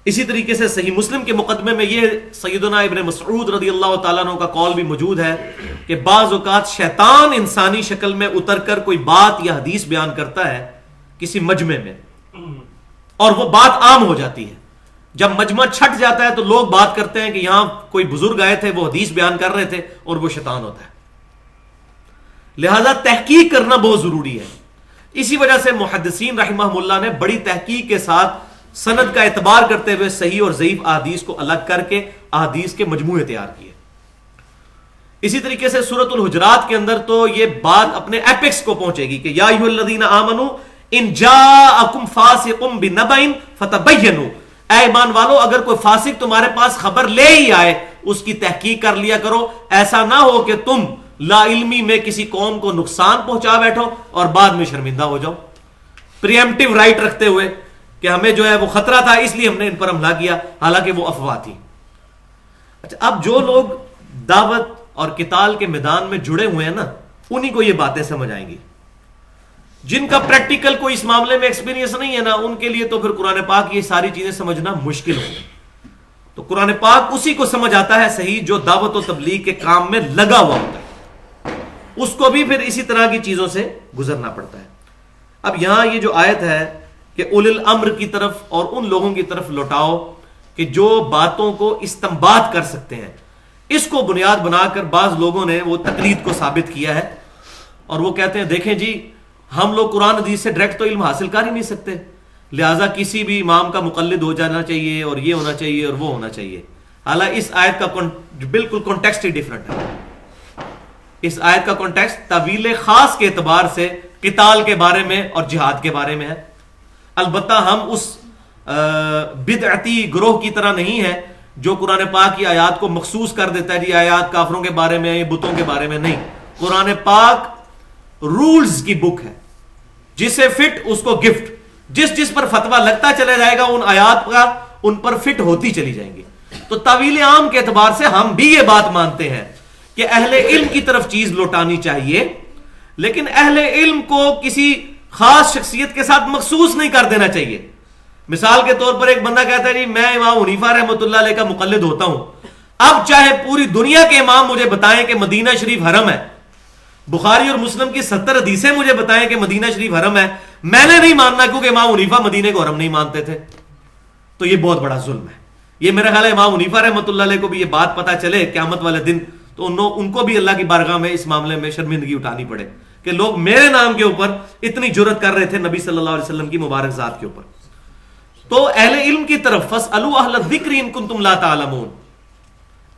اسی طریقے سے صحیح مسلم کے مقدمے میں یہ سیدنا ابن مسعود رضی اللہ تعالیٰ عنہ کا قول بھی موجود ہے کہ بعض اوقات شیطان انسانی شکل میں اتر کر کوئی بات یا حدیث بیان کرتا ہے کسی مجمع میں، اور وہ بات عام ہو جاتی ہے. جب مجمع چھٹ جاتا ہے تو لوگ بات کرتے ہیں کہ یہاں کوئی بزرگ آئے تھے، وہ حدیث بیان کر رہے تھے، اور وہ شیطان ہوتا ہے. لہذا تحقیق کرنا بہت ضروری ہے. اسی وجہ سے محدثین رحمہ اللہ نے بڑی تحقیق کے ساتھ سند کا اعتبار کرتے ہوئے صحیح اور ضعیف احادیث کو الگ کر کے احادیث کے مجموعے تیار کیے. اسی طریقے سے سورۃ الحجرات کے اندر تو یہ بات اپنے ایپکس کو پہنچے گی کہ یا ایھا الذین آمنوا ان جاءکم فاسق بنبأ فتبینوا، اے ایمان والو اگر کوئی فاسق تمہارے پاس خبر لے ہی آئے اس کی تحقیق کر لیا کرو. ایسا نہ ہو کہ تم لا علمی میں کسی قوم کو نقصان پہنچا بیٹھو اور بعد میں شرمندہ ہو جاؤ، پریمپٹیو رائٹ رکھتے ہوئے کہ ہمیں جو ہے وہ خطرہ تھا اس لیے ہم نے ان پر حملہ کیا، حالانکہ وہ افواہ تھی. اچھا، اب جو لوگ دعوت اور قتال کے میدان میں جڑے ہوئے ہیں نا، انہی کو یہ باتیں سمجھ آئیں گی. جن کا پریکٹیکل کوئی اس معاملے میں ایکسپیرینس نہیں ہے نا، ان کے لیے تو پھر قرآن پاک یہ ساری چیزیں سمجھنا مشکل ہوگی. تو قرآن پاک اسی کو سمجھ آتا ہے صحیح جو دعوت و تبلیغ کے کام میں لگا ہوا ہوتا ہے، اس کو بھی پھر اسی طرح کی چیزوں سے گزرنا پڑتا ہے. اب یہاں یہ جو آیت ہے کہ اولل الامر کی طرف اور ان لوگوں کی طرف لوٹاؤ کہ جو باتوں کو استنباط کر سکتے ہیں، اس کو بنیاد بنا کر بعض لوگوں نے وہ تقلید کو ثابت کیا ہے، اور وہ کہتے ہیں دیکھیں جی ہم لوگ قرآن حدیث سے ڈائریکٹ تو علم حاصل کر ہی نہیں سکتے، لہٰذا کسی بھی امام کا مقلد ہو جانا چاہیے اور یہ ہونا چاہیے اور وہ ہونا چاہیے. حالانکہ اس آیت کا بالکل کانٹیکسٹ ہی ڈیفرنٹ ہے. اس آیت کا کانٹیکسٹ طویل خاص کے اعتبار سے قتال کے بارے میں اور جہاد کے بارے میں ہے. البتہ ہم اس بدعتی گروہ کی طرح نہیں ہے جو قرآن پاک کی آیات کو مخصوص کر دیتا ہے، جی آیات کافروں کے بارے میں، بتوں کے بارے میں نہیں. قرآن پاک رولز کی بک ہے، جسے فٹ اس کو گفٹ، جس پر فتویٰ لگتا چلا جائے گا ان آیات کا ان پر فٹ ہوتی چلی جائیں گی. تو طویل عام کے اعتبار سے ہم بھی یہ بات مانتے ہیں کہ اہل علم کی طرف چیز لوٹانی چاہیے، لیکن اہل علم کو کسی خاص شخصیت کے ساتھ مخصوص نہیں کر دینا چاہیے. مثال کے طور پر ایک بندہ کہتا ہے جی میں امام حنیفہ رحمۃ اللہ علیہ کا مقلد ہوتا ہوں، اب چاہے پوری دنیا کے امام مجھے بتائیں کہ مدینہ شریف حرم ہے، بخاری اور مسلم کی 70 حدیثیں مجھے بتائیں کہ مدینہ شریف حرم ہے، میں نے نہیں ماننا کیونکہ امام حنیفہ مدینے کو حرم نہیں مانتے تھے. تو یہ بہت بڑا ظلم ہے. یہ میرا خیال ہے امام حنیفہ رحمۃ اللہ علیہ کو بھی یہ بات پتہ چلے قیامت والے دن تو ان کو بھی اللہ کی بارگاہ میں اس معاملے میں شرمندگی اٹھانی پڑے کہ لوگ میرے نام کے اوپر اتنی جرت کر رہے تھے نبی صلی اللہ علیہ وسلم کی مبارک ذات کے اوپر. تو اہل علم کی طرف فاسألوا اہل الذکر ان کنتم لا تعلمون،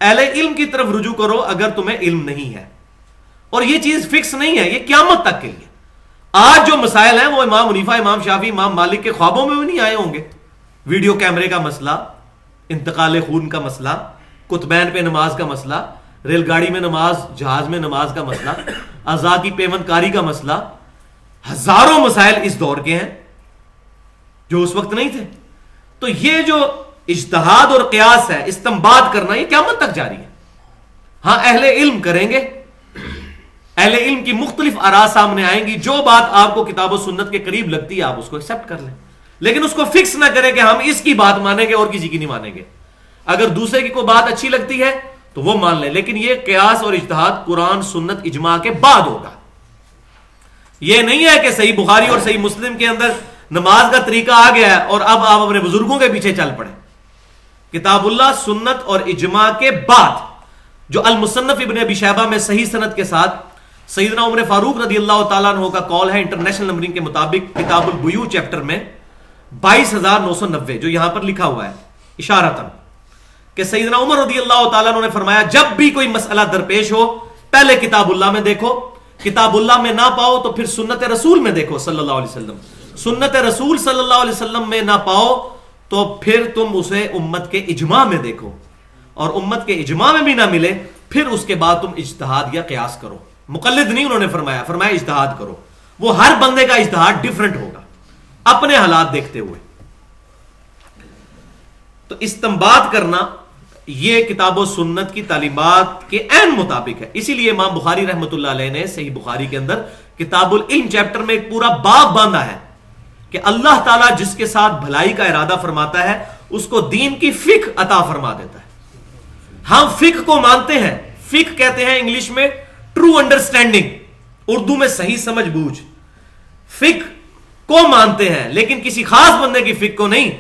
اہل علم کی طرف رجوع کرو اگر تمہیں علم نہیں ہے. اور یہ چیز فکس نہیں ہے، یہ قیامت تک کے لیے. آج جو مسائل ہیں وہ امام حنیفہ، امام شافعی، امام مالک کے خوابوں میں بھی نہیں آئے ہوں گے. ویڈیو کیمرے کا مسئلہ، انتقال خون کا مسئلہ، کتبین پہ نماز کا مسئلہ، ریل گاڑی میں نماز، جہاز میں نماز کا مسئلہ، اعضاء کی پیوند کاری کا مسئلہ، ہزاروں مسائل اس دور کے ہیں جو اس وقت نہیں تھے. تو یہ جو اجتہاد اور قیاس ہے، استنباط کرنا، یہ قیامت تک جاری ہے. ہاں اہل علم کریں گے، اہل علم کی مختلف آراء سامنے آئیں گی، جو بات آپ کو کتاب و سنت کے قریب لگتی ہے آپ اس کو ایکسپٹ کر لیں، لیکن اس کو فکس نہ کریں کہ ہم اس کی بات مانیں گے اور کسی کی نہیں مانیں گے. اگر دوسرے کی کوئی بات اچھی لگتی ہے تو وہ مان لیں، لیکن یہ قیاس اور اجتہاد قرآن سنت اجماع کے بعد ہوگا. یہ نہیں ہے کہ صحیح بخاری اور صحیح مسلم کے اندر نماز کا طریقہ آ گیا ہے اور اب آپ اپنے بزرگوں کے پیچھے چل پڑیں. کتاب اللہ، سنت اور اجماع کے بعد جو المصنف ابن ابی شیبہ میں صحیح سند کے ساتھ سیدنا عمر فاروق رضی اللہ تعالیٰ عنہ کا قول ہے انٹرنیشنل نمبرنگ کے مطابق کتاب البیوع چیپٹر میں 22,990 جو یہاں پر لکھا ہوا ہے اشارتاً کہ سیدنا عمر رضی اللہ تعالیٰ عنہ نے فرمایا جب بھی کوئی مسئلہ درپیش ہو پہلے کتاب اللہ میں دیکھو، کتاب اللہ میں نہ پاؤ تو پھر سنت رسول میں دیکھو صلی اللہ علیہ وسلم، سنت رسول صلی اللہ علیہ وسلم میں نہ پاؤ تو پھر تم اسے امت کے اجماع میں دیکھو، اور امت کے اجماع میں بھی نہ ملے پھر اس کے بعد تم اجتہاد یا قیاس کرو. مقلد نہیں انہوں نے فرمایا اجتہاد کرو. وہ ہر بندے کا اجتہاد ڈیفرنٹ ہوگا اپنے حالات دیکھتے ہوئے. تو استنباط کرنا یہ کتاب و سنت کی تعلیمات کے عین مطابق ہے. اسی لیے امام بخاری رحمۃ اللہ علیہ نے صحیح بخاری کے اندر کتاب العلم چیپٹر میں ایک پورا باب باندھا ہے کہ اللہ تعالیٰ جس کے ساتھ بھلائی کا ارادہ فرماتا ہے اس کو دین کی فقہ عطا فرما دیتا ہے. ہم فقہ کو مانتے ہیں, فقہ کہتے ہیں انگلش میں ٹرو انڈرسٹینڈنگ, اردو میں صحیح سمجھ بوجھ. فقہ کو مانتے ہیں لیکن کسی خاص بندے کی فقہ کو نہیں,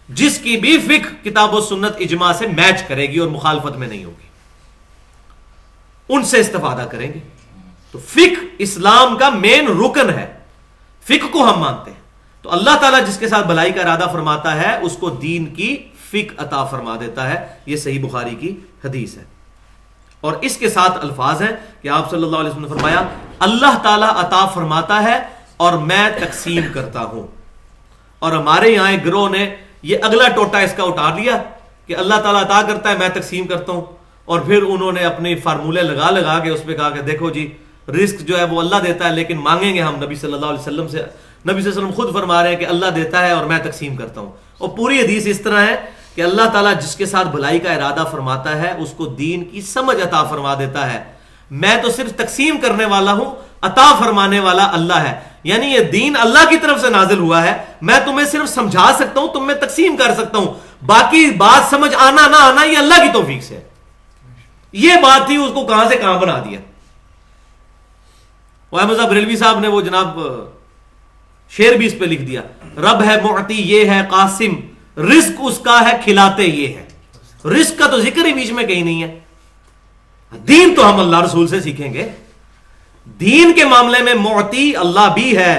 جس کی بھی فقہ کتاب و سنت اجماع سے میچ کرے گی اور مخالفت میں نہیں ہوگی, ان سے استفادہ کریں گے. تو فقہ اسلام کا مین رکن ہے, فقہ کو ہم مانتے ہیں. تو اللہ تعالیٰ جس کے ساتھ بھلائی کا ارادہ فرماتا ہے اس کو دین کی فقہ عطا فرما دیتا ہے. یہ صحیح بخاری کی حدیث ہے, اور اس کے ساتھ الفاظ ہیں کہ آپ صلی اللہ علیہ وسلم نے فرمایا اللہ تعالیٰ عطا فرماتا ہے اور میں تقسیم کرتا ہوں. اور ہمارے یہاں ایک گروہ نے یہ اگلا ٹوٹا اس کا اٹھا لیا کہ اللہ تعالیٰ عطا کرتا ہے میں تقسیم کرتا ہوں, اور پھر انہوں نے اپنے فارمولے لگا کے اس پہ کہا کہ دیکھو جی رزق جو ہے وہ اللہ دیتا ہے لیکن مانگیں گے ہم نبی صلی اللہ علیہ وسلم سے. نبی صلی اللہ علیہ وسلم خود فرما رہے ہیں کہ اللہ دیتا ہے اور میں تقسیم کرتا ہوں. اور پوری حدیث اس طرح ہے کہ اللہ تعالیٰ جس کے ساتھ بھلائی کا ارادہ فرماتا ہے اس کو دین کی سمجھ عطا فرما دیتا ہے. میں تو صرف تقسیم کرنے والا ہوں, عطا فرمانے والا اللہ ہے. یعنی یہ دین اللہ کی طرف سے نازل ہوا ہے, میں تمہیں صرف سمجھا سکتا ہوں, تم میں تقسیم کر سکتا ہوں, باقی بات سمجھ آنا نہ آنا یہ اللہ کی توفیق سے ہے. یہ بات تھی, اس کو کہاں سے کہاں بنا دیا. احمد صاحب بریلوی صاحب نے وہ جناب شعر بھی اس پہ لکھ دیا, رب ہے معطی یہ ہے قاسم, رزق اس کا ہے کھلاتے یہ ہے. رزق کا تو ذکر ہی بیچ میں کہیں نہیں ہے. دین تو ہم اللہ رسول سے سیکھیں گے. دین کے معاملے میں معطی اللہ بھی ہے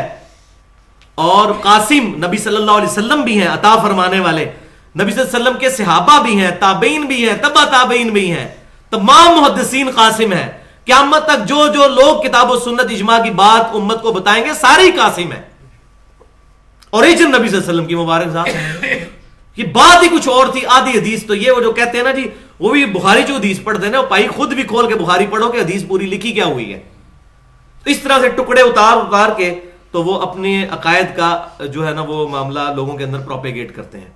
اور قاسم نبی صلی اللہ علیہ وسلم بھی ہیں, عطا فرمانے والے نبی صلی اللہ علیہ وسلم کے صحابہ بھی ہیں, تابعین بھی ہیں, تبع تابعین بھی ہیں, تمام محدثین قاسم ہیں. قیامت تک جو جو لوگ کتاب و سنت اجماع کی بات امت کو بتائیں گے سارے ہی قاسم ہیں. اوریجن نبی صلی اللہ علیہ وسلم کی مبارک ذات. یہ بات ہی کچھ اور تھی. آدھی حدیث تو یہ وہ جو کہتے ہیں نا جی وہ بھی بخاری جو حدیث پڑھتے ہیں نا, وہ پائی خود بھی کھول کے بخاری پڑھو کہ حدیث پوری لکھی کیا ہوئی ہے. اس طرح سے ٹکڑے اتار کے تو وہ اپنے عقائد کا جو ہے نا وہ معاملہ لوگوں کے اندر پروپیگیٹ کرتے ہیں.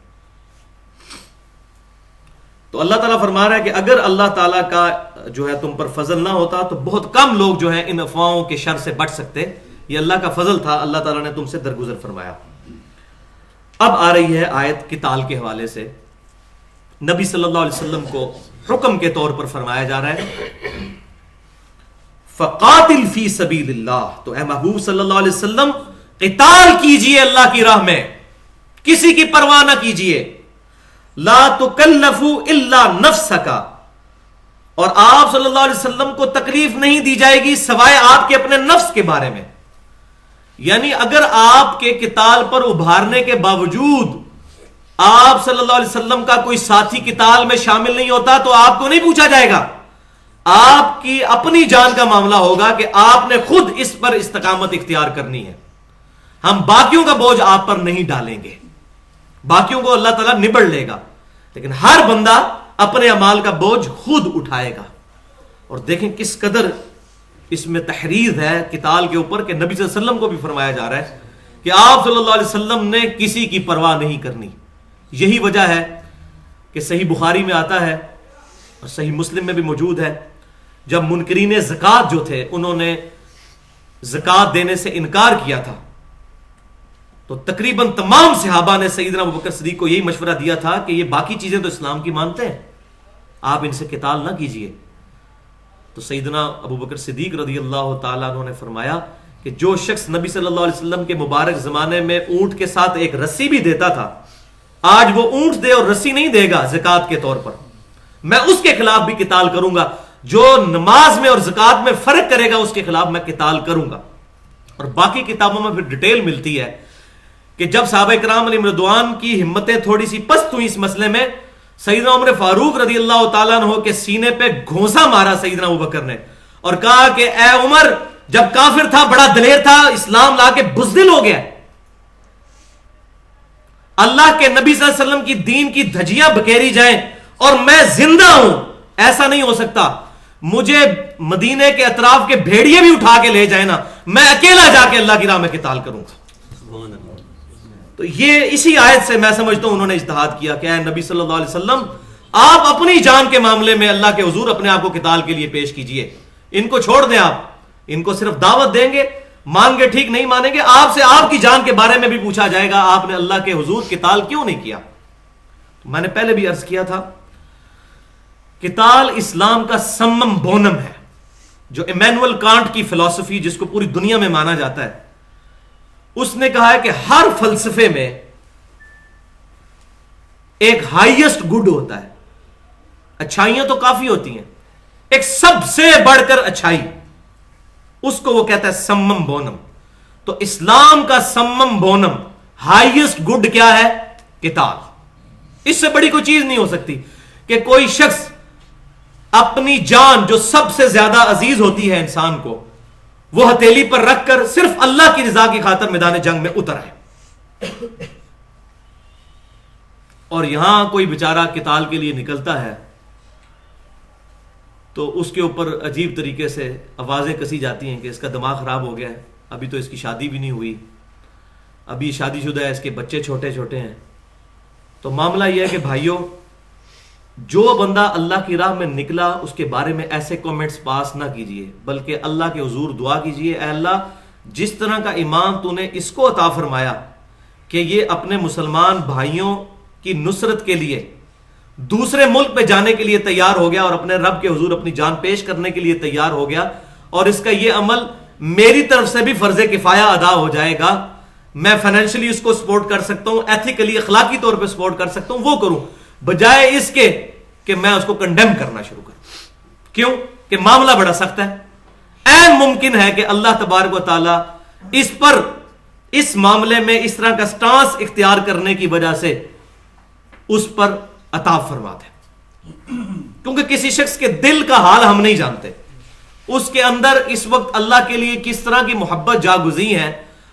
تو اللہ تعالیٰ فرما رہا ہے کہ اگر اللہ تعالیٰ کا جو ہے تم پر فضل نہ ہوتا تو بہت کم لوگ جو ہیں ان افواہوں کے شر سے بچ سکتے. یہ اللہ کا فضل تھا, اللہ تعالیٰ نے تم سے درگزر فرمایا. اب آ رہی ہے آیت قتال کے حوالے سے. نبی صلی اللہ علیہ وسلم کو حکم کے طور پر فرمایا جا رہا ہے فقاتل فی سبیل اللہ. تو اے محبوب صلی اللہ علیہ وسلم قتال کیجئے اللہ کی راہ میں, کسی کی پرواہ نہ کیجئے. لا تکلف الا نفسک, اور آپ صلی اللہ علیہ وسلم کو تکلیف نہیں دی جائے گی سوائے آپ کے اپنے نفس کے بارے میں. یعنی اگر آپ کے قتال پر ابھارنے کے باوجود آپ صلی اللہ علیہ وسلم کا کوئی ساتھی قتال میں شامل نہیں ہوتا تو آپ کو نہیں پوچھا جائے گا. آپ کی اپنی جان کا معاملہ ہوگا کہ آپ نے خود اس پر استقامت اختیار کرنی ہے. ہم باقیوں کا بوجھ آپ پر نہیں ڈالیں گے, باقیوں کو اللہ تعالیٰ نبڑ لے گا, لیکن ہر بندہ اپنے اعمال کا بوجھ خود اٹھائے گا. اور دیکھیں کس قدر اس میں تحریر ہے قتال کے اوپر کہ نبی صلی اللہ علیہ وسلم کو بھی فرمایا جا رہا ہے کہ آپ صلی اللہ علیہ وسلم نے کسی کی پرواہ نہیں کرنی. یہی وجہ ہے کہ صحیح بخاری میں آتا ہے اور صحیح مسلم میں بھی موجود ہے, جب منکرین زکوٰۃ جو تھے انہوں نے زکوٰۃ دینے سے انکار کیا تھا تو تقریباً تمام صحابہ نے سیدنا ابوبکر صدیق کو یہی مشورہ دیا تھا کہ یہ باقی چیزیں تو اسلام کی مانتے ہیں, آپ ان سے قتال نہ کیجئے. تو سیدنا ابوبکر صدیق رضی اللہ تعالیٰ عنہ نے فرمایا کہ جو شخص نبی صلی اللہ علیہ وسلم کے مبارک زمانے میں اونٹ کے ساتھ ایک رسی بھی دیتا تھا, آج وہ اونٹ دے اور رسی نہیں دے گا زکوٰۃ کے طور پر, میں اس کے خلاف بھی قتال کروں گا. جو نماز میں اور زکوٰۃ میں فرق کرے گا اس کے خلاف میں قتال کروں گا. اور باقی کتابوں میں پھر ڈیٹیل ملتی ہے کہ جب صحابہ کرام علیہم رضوان کی ہمتیں تھوڑی سی پست ہوئی اس مسئلے میں, سیدنا عمر فاروق رضی اللہ تعالیٰ عنہ کے سینے پہ گھونسا مارا سیدنا ابوبکر نے اور کہا کہ اے عمر, جب کافر تھا بڑا دلیر تھا, اسلام لا کے بزدل ہو گیا. اللہ کے نبی صلی اللہ علیہ وسلم کی دین کی دھجیاں بکھیری جائیں اور میں زندہ ہوں, ایسا نہیں ہو سکتا. مجھے مدینے کے اطراف کے بھیڑیے بھی اٹھا کے لے جائیں نا, میں اکیلا جا کے اللہ کی راہ میں قتال کروں گا. تو یہ اسی آیت سے میں سمجھتا ہوں انہوں نے اجتہاد کیا کہ اے نبی صلی اللہ علیہ وسلم آپ اپنی جان کے معاملے میں اللہ کے حضور اپنے آپ کو قتال کے لیے پیش کیجئے. ان کو چھوڑ دیں, آپ ان کو صرف دعوت دیں گے, مان گے ٹھیک, نہیں مانیں گے آپ سے آپ کی جان کے بارے میں بھی پوچھا جائے گا آپ نے اللہ کے حضور قتال کیوں نہیں کیا. میں نے پہلے بھی عرض کیا تھا، قتال اسلام کا سمم بونم ہے. جو ایمینول کانٹ کی فلسفی جس کو پوری دنیا میں مانا جاتا ہے، اس نے کہا ہے کہ ہر فلسفے میں ایک ہائیسٹ گڈ ہوتا ہے. اچھائیاں تو کافی ہوتی ہیں، ایک سب سے بڑھ کر اچھائی، اس کو وہ کہتا ہے سمم بونم. تو اسلام کا سمم بونم، ہائیسٹ گڈ کیا ہے؟ قتال. اس سے بڑی کوئی چیز نہیں ہو سکتی کہ کوئی شخص اپنی جان جو سب سے زیادہ عزیز ہوتی ہے انسان کو، وہ ہتھیلی پر رکھ کر صرف اللہ کی رضا کی خاطر میدان جنگ میں اتر آئے. اور یہاں کوئی بیچارہ قتال کے لیے نکلتا ہے تو اس کے اوپر عجیب طریقے سے آوازیں کسی جاتی ہیں کہ اس کا دماغ خراب ہو گیا ہے، ابھی تو اس کی شادی بھی نہیں ہوئی، ابھی شادی شدہ ہے، اس کے بچے چھوٹے چھوٹے ہیں. تو معاملہ یہ ہے کہ بھائیوں، جو بندہ اللہ کی راہ میں نکلا اس کے بارے میں ایسے کومنٹس پاس نہ کیجئے، بلکہ اللہ کے حضور دعا کیجئے، اے اللہ جس طرح کا ایمان تو نے اس کو عطا فرمایا کہ یہ اپنے مسلمان بھائیوں کی نصرت کے لیے دوسرے ملک پہ جانے کے لیے تیار ہو گیا اور اپنے رب کے حضور اپنی جان پیش کرنے کے لیے تیار ہو گیا، اور اس کا یہ عمل میری طرف سے بھی فرض کفایہ ادا ہو جائے گا. میں فائنینشلی اس کو سپورٹ کر سکتا ہوں، ایتھیکلی اخلاقی طور پہ سپورٹ کر سکتا ہوں، وہ کروں، بجائے اس کے کہ میں اس کو کنڈیم کرنا شروع کروں. کیوں کہ معاملہ بڑا سخت ہے. عین ممکن ہے کہ اللہ تبارک و تعالی اس پر اس معاملے میں اس طرح کا سٹانس اختیار کرنے کی وجہ سے اس پر عطا فرما دے، کیونکہ کسی شخص کے دل کا حال ہم نہیں جانتے، اس کے اندر اس وقت اللہ کے لیے کس طرح کی محبت جاگزی ہے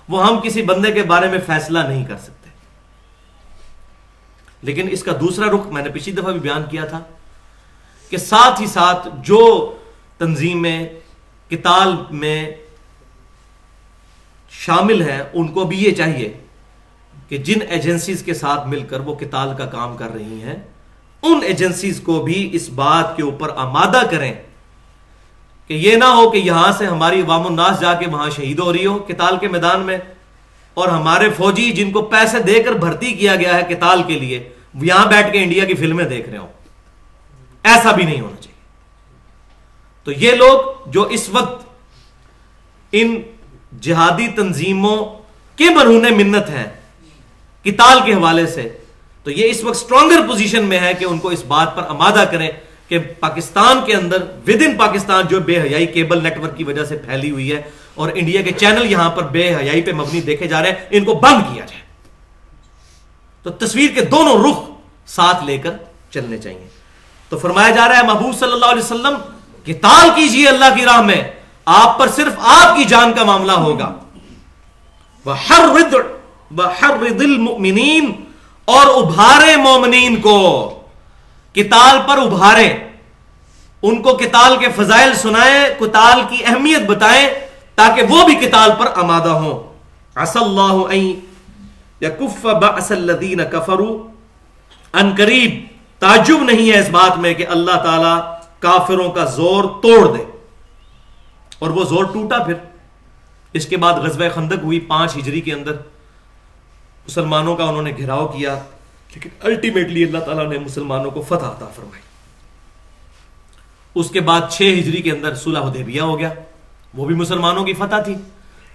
وہ ہم کسی بندے کے بارے میں فیصلہ نہیں کر سکتے. لیکن اس کا دوسرا رخ میں نے پچھلی دفعہ بھی بیان کیا تھا کہ ساتھ ہی ساتھ جو تنظیمیں قتال میں شامل ہیں ان کو بھی یہ چاہیے کہ جن ایجنسیز کے ساتھ مل کر وہ قتال کا کام کر رہی ہیں ان ایجنسیز کو بھی اس بات کے اوپر آمادہ کریں کہ یہ نہ ہو کہ یہاں سے ہماری عوام الناس جا کے وہاں شہید ہو رہی ہو قتال کے میدان میں، اور ہمارے فوجی جن کو پیسے دے کر بھرتی کیا گیا ہے قتال کے لیے یہاں بیٹھ کے انڈیا کی فلمیں دیکھ رہے ہوں. ایسا بھی نہیں ہونا چاہیے. تو یہ لوگ جو اس وقت ان جہادی تنظیموں کے مرہون منت ہیں قتال کے حوالے سے، تو یہ اس وقت سٹرونگر پوزیشن میں ہے کہ ان کو اس بات پر آمادہ کریں کہ پاکستان کے اندر ود ان پاکستان جو بے حیائی کیبل نیٹ ورک کی وجہ سے پھیلی ہوئی ہے اور انڈیا کے چینل یہاں پر بے حیائی پہ مبنی دیکھے جا رہے ہیں، ان کو بند کیا جائے. تو تصویر کے دونوں رخ ساتھ لے کر چلنے چاہیے. تو فرمایا جا رہا ہے محبوب صلی اللہ علیہ وسلم قتال کیجئے اللہ کی راہ میں، آپ پر صرف آپ کی جان کا معاملہ ہوگا. وَحَرِّضِ الْمُؤْمِنِينَ، اور ابھارے مومنین کو قتال پر ابھارے، ان کو قتال کے فضائل سنائیں، قتال کی اہمیت بتائیں تاکہ وہ بھی قتال پر آمادہ ہوں. عَسَى اللَّهُ أَن يَكُفَّ بَأْسَ الَّذِينَ كَفَرُوا، ان قریب تعجب نہیں ہے اس بات میں کہ اللہ تعالی کافروں کا زور توڑ دے. اور وہ زور ٹوٹا. پھر اس کے بعد غزوہ خندق ہوئی 5 ہجری کے اندر، مسلمانوں کا انہوں نے گھیراؤ کیا، لیکن الٹیمیٹلی اللہ تعالیٰ نے مسلمانوں کو فتح عطا فرمائی. اس کے بعد 6 ہجری کے اندر صلح حدیبیہ ہو گیا، وہ بھی مسلمانوں کی فتح تھی.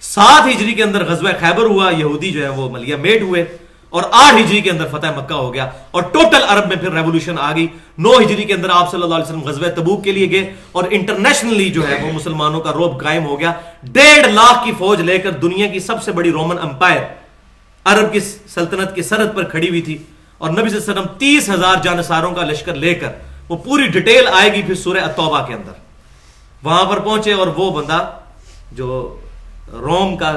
7 ہجری کے اندر غزوہ خیبر ہوا، یہودی جو ہے وہ ملیہ میٹ ہوئے، اور 8 ہجری کے اندر فتح مکہ ہو گیا، اور ٹوٹل عرب میں پھر ریولوشن آ گئی. 9 ہجری کے اندر آپ صلی اللہ علیہ وسلم غزوہ تبوک کے لیے گئے، اور انٹرنیشنلی جو ہے وہ مسلمانوں کا رعب قائم ہو گیا. 1.5 لاکھ کی فوج لے کر دنیا کی سب سے بڑی رومن امپائر عرب کی سلطنت کی سرحد پر کھڑی ہوئی تھی، اور نبی صلی اللہ علیہ وسلم 30,000 جانساروں کا لشکر لے کر، وہ پوری ڈیٹیل آئے گی پھر سورہ التوبہ کے اندر، وہاں پر پہنچے. اور وہ بندہ جو روم کا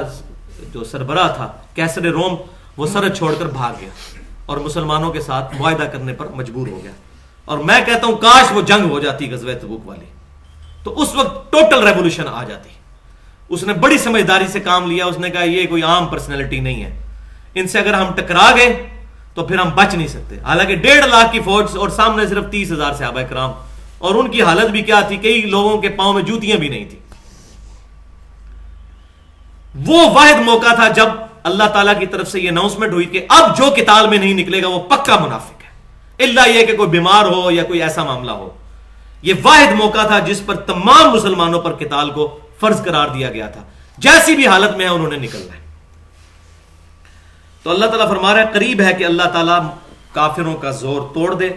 جو سربراہ تھا کیسر روم، وہ سرحد چھوڑ کر بھاگ گیا اور مسلمانوں کے ساتھ معاہدہ کرنے پر مجبور ہو گیا. اور میں کہتا ہوں کاش وہ جنگ ہو جاتی غزوہ تبوک والی، تو اس وقت ٹوٹل ریولوشن آ جاتی. اس نے بڑی سمجھداری سے کام لیا. اس نے کہا یہ کوئی عام پرسنالٹی نہیں ہے، ان سے اگر ہم ٹکرا گئے تو پھر ہم بچ نہیں سکتے. حالانکہ 1.5 لاکھ کی فوج اور سامنے صرف 30,000 صحابہ کرام، اور ان کی حالت بھی کیا تھی، کئی لوگوں کے پاؤں میں جوتیاں بھی نہیں تھی. وہ واحد موقع تھا جب اللہ تعالیٰ کی طرف سے یہ اناؤنسمنٹ ہوئی کہ اب جو قتال میں نہیں نکلے گا وہ پکا منافق ہے. الا یہ کہ کوئی بیمار ہو یا کوئی ایسا معاملہ ہو. یہ واحد موقع تھا جس پر تمام مسلمانوں پر قتال کو فرض قرار دیا گیا تھا. جیسی بھی حالت میں ہے انہوں نے نکلنا ہے. تو اللہ تعالیٰ فرما رہا ہے قریب ہے کہ اللہ تعالیٰ کافروں کا زور توڑ دے.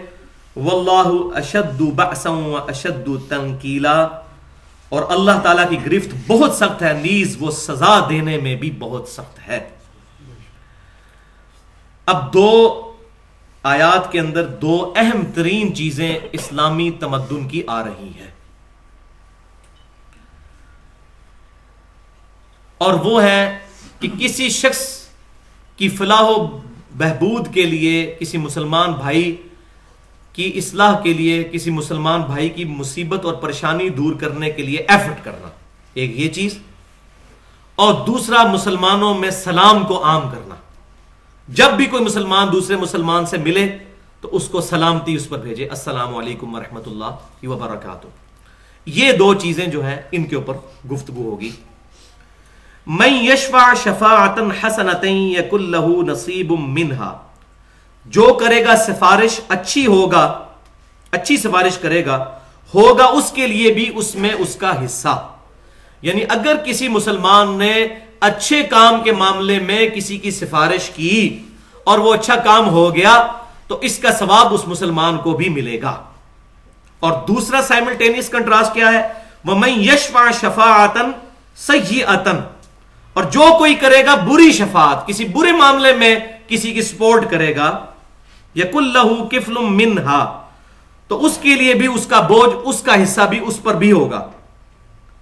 واللہ اشد بأسا واشد تنکیلا، اور اللہ تعالیٰ کی گرفت بہت سخت ہے، نیز وہ سزا دینے میں بھی بہت سخت ہے. اب دو آیات کے اندر دو اہم ترین چیزیں اسلامی تمدن کی آ رہی ہیں، اور وہ ہے کہ کسی شخص کی فلاح و بہبود کے لیے، کسی مسلمان بھائی کی اصلاح کے لیے، کسی مسلمان بھائی کی مصیبت اور پریشانی دور کرنے کے لیے ایفرٹ کرنا، ایک یہ چیز. اور دوسرا مسلمانوں میں سلام کو عام کرنا. جب بھی کوئی مسلمان دوسرے مسلمان سے ملے تو اس کو سلامتی اس پر بھیجے، السلام علیکم ورحمۃ اللہ وبرکاتہ. یہ دو چیزیں جو ہیں ان کے اوپر گفتگو ہوگی. من یشفع شفاعۃ حسنۃ یکن لہ نصیب منہا، جو کرے گا سفارش اچھی ہوگا، اچھی سفارش کرے گا، ہوگا اس کے لیے بھی اس میں اس کا حصہ. یعنی اگر کسی مسلمان نے اچھے کام کے معاملے میں کسی کی سفارش کی اور وہ اچھا کام ہو گیا تو اس کا ثواب اس مسلمان کو بھی ملے گا. اور دوسرا سائملٹینیس کنٹراسٹ کیا ہے؟ وَمَن يَشْفَعْ شَفَاعَةً سَيِّئَةً، اور جو کوئی کرے گا بری شفاعت، کسی برے معاملے میں کسی کی سپورٹ کرے گا، يَكُن لَهُ كِفْلٌ مِّنْهَا، تو اس کے لیے بھی اس کا بوجھ، اس کا حصہ بھی اس پر بھی ہوگا.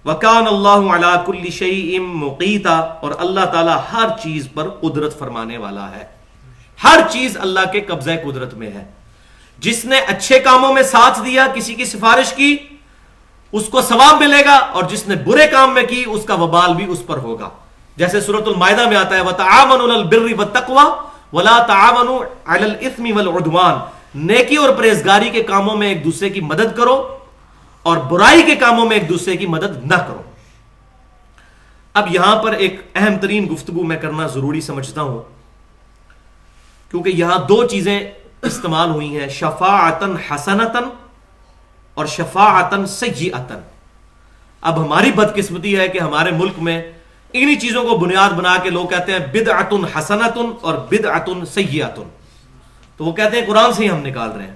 وَكَانَ اللَّهُ عَلَى كُلِّ شَيْءٍ مُقِيتًا، اور اللہ تعالیٰ ہر چیز پر قدرت فرمانے والا ہے. ہر چیز اللہ کے قبضہ قدرت میں ہے. جس نے اچھے کاموں میں ساتھ دیا، کسی کی سفارش کی، اس کو ثواب ملے گا، اور جس نے برے کام میں کی اس کا وبال بھی اس پر ہوگا. جیسے سورۃ المائدہ میں آتا ہے وَتَعَاوَنُوا عَلَى الْبِرِّ وَالتَّقْوَى وَلَا تَعَاوَنُوا عَلَى الْإِثْمِ وَالْعُدْوَانِ، نیکی اور پرہیزگاری کے کاموں میں ایک دوسرے کی مدد کرو اور برائی کے کاموں میں ایک دوسرے کی مدد نہ کرو. اب یہاں پر ایک اہم ترین گفتگو میں کرنا ضروری سمجھتا ہوں، کیونکہ یہاں دو چیزیں استعمال ہوئی ہیں، شفاعتن حسنتن اور شفاعتن سیئتن. اب ہماری بدقسمتی ہے کہ ہمارے ملک میں انہی چیزوں کو بنیاد بنا کے لوگ کہتے ہیں بدعتن حسنتن اور بدعتن سیئتن. تو وہ کہتے ہیں قرآن سے ہی ہم نکال رہے ہیں،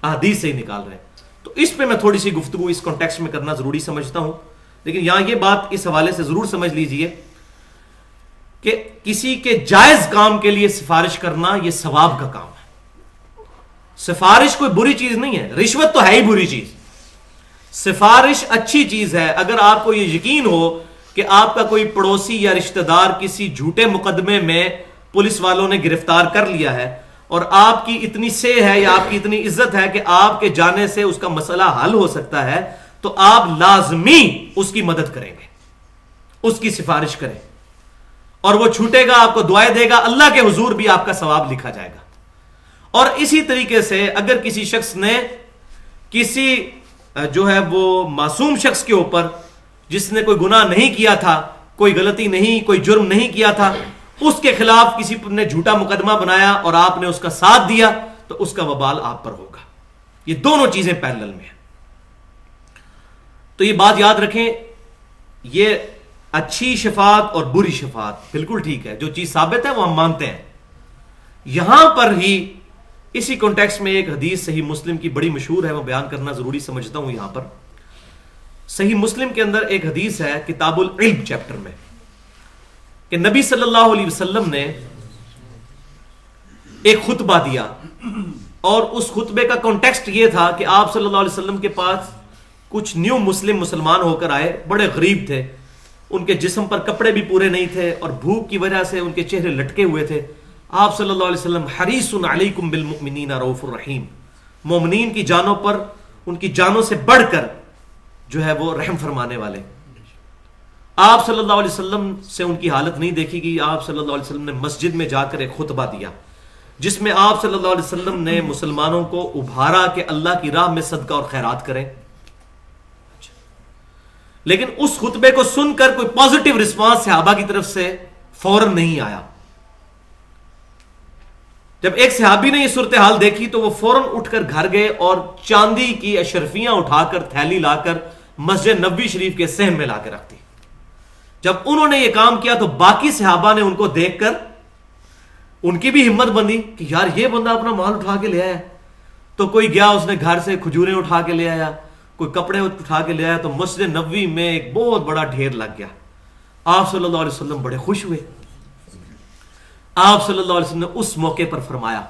احادیث سے ہی نکال رہے ہیں. تو اس پہ میں تھوڑی سی گفتگو اس کانٹیکسٹ میں کرنا ضروری سمجھتا ہوں. لیکن یہاں یہ بات اس حوالے سے ضرور سمجھ لیجئے کہ کسی کے جائز کام کے لیے سفارش کرنا یہ ثواب کا کام ہے. سفارش کوئی بری چیز نہیں ہے، رشوت تو ہے ہی بری چیز. سفارش اچھی چیز ہے. اگر آپ کو یہ یقین ہو کہ آپ کا کوئی پڑوسی یا رشتہ دار کسی جھوٹے مقدمے میں پولیس والوں نے گرفتار کر لیا ہے اور آپ کی اتنی سے ہے یا آپ کی اتنی عزت ہے کہ آپ کے جانے سے اس کا مسئلہ حل ہو سکتا ہے، تو آپ لازمی اس کی مدد کریں گے، اس کی سفارش کریں، اور وہ چھوٹے گا، آپ کو دعائیں دے گا، اللہ کے حضور بھی آپ کا ثواب لکھا جائے گا. اور اسی طریقے سے اگر کسی شخص نے کسی جو ہے وہ معصوم شخص کے اوپر، جس نے کوئی گناہ نہیں کیا تھا، کوئی غلطی نہیں، کوئی جرم نہیں کیا تھا، اس کے خلاف کسی نے جھوٹا مقدمہ بنایا اور آپ نے اس کا ساتھ دیا، تو اس کا وبال آپ پر ہوگا. یہ دونوں چیزیں پیرلل میں ہیں. تو یہ بات یاد رکھیں، یہ اچھی شفاعت اور بری شفاعت بالکل ٹھیک ہے، جو چیز ثابت ہے وہ ہم مانتے ہیں. یہاں پر ہی اسی کانٹیکسٹ میں ایک حدیث صحیح مسلم کی بڑی مشہور ہے، وہ بیان کرنا ضروری سمجھتا ہوں. یہاں پر صحیح مسلم کے اندر ایک حدیث ہے کتاب العلم چیپٹر میں، کہ نبی صلی اللہ علیہ وسلم نے ایک خطبہ دیا، اور اس خطبے کا کانٹیکسٹ یہ تھا کہ آپ صلی اللہ علیہ وسلم کے پاس کچھ نیو مسلمان ہو کر آئے، بڑے غریب تھے، ان کے جسم پر کپڑے بھی پورے نہیں تھے اور بھوک کی وجہ سے ان کے چہرے لٹکے ہوئے تھے. آپ صلی اللہ علیہ وسلم حریص علیکم بالمؤمنین رؤوف الرحیم، مومنین کی جانوں پر ان کی جانوں سے بڑھ کر جو ہے وہ رحم فرمانے والے. آپ صلی اللہ علیہ وسلم سے ان کی حالت نہیں دیکھی گئی. آپ صلی اللہ علیہ وسلم نے مسجد میں جا کر ایک خطبہ دیا جس میں آپ صلی اللہ علیہ وسلم نے مسلمانوں کو ابھارا کہ اللہ کی راہ میں صدقہ اور خیرات کریں. لیکن اس خطبے کو سن کر کوئی پازیٹیو رسپانس صحابہ کی طرف سے فوراً نہیں آیا. جب ایک صحابی نے یہ صورتحال دیکھی تو وہ فوراً اٹھ کر گھر گئے اور چاندی کی اشرفیاں اٹھا کر تھیلی لا کر مسجد نبوی شریف کے صحن میں لا کے رکھ دی. جب انہوں نے یہ کام کیا تو باقی صحابہ نے ان کو دیکھ کر ان کی بھی ہمت بندی کہ یار یہ بندہ اپنا مال اٹھا کے لے آیا. تو کوئی گیا, اس نے گھر سے کھجوریں اٹھا کے لے آیا, کوئی کپڑے اٹھا کے لے آیا, تو مسجد نبوی میں ایک بہت بڑا ڈھیر لگ گیا. آپ صلی اللہ علیہ وسلم بڑے خوش ہوئے. آپ صلی اللہ علیہ وسلم نے اس موقع پر فرمایا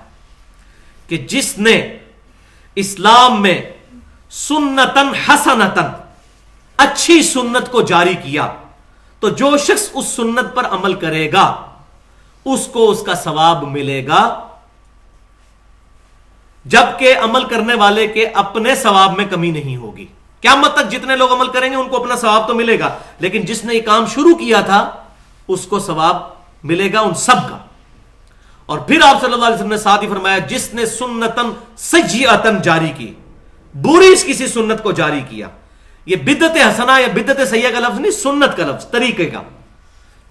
کہ جس نے اسلام میں سنتن حسنتن اچھی سنت کو جاری کیا تو جو شخص اس سنت پر عمل کرے گا اس کو اس کا ثواب ملے گا, جبکہ عمل کرنے والے کے اپنے ثواب میں کمی نہیں ہوگی. قیامت تک جتنے لوگ عمل کریں گے ان کو اپنا ثواب تو ملے گا, لیکن جس نے یہ کام شروع کیا تھا اس کو ثواب ملے گا ان سب کا. اور پھر آپ صلی اللہ علیہ وسلم نے ساتھ ہی فرمایا جس نے سنتن سیئتن جاری کی, بری اس کسی سنت کو جاری کیا. یہ بدعت حسنہ یا بدعت سیئہ کا لفظ نہیں, سنت کا لفظ, طریقے کا,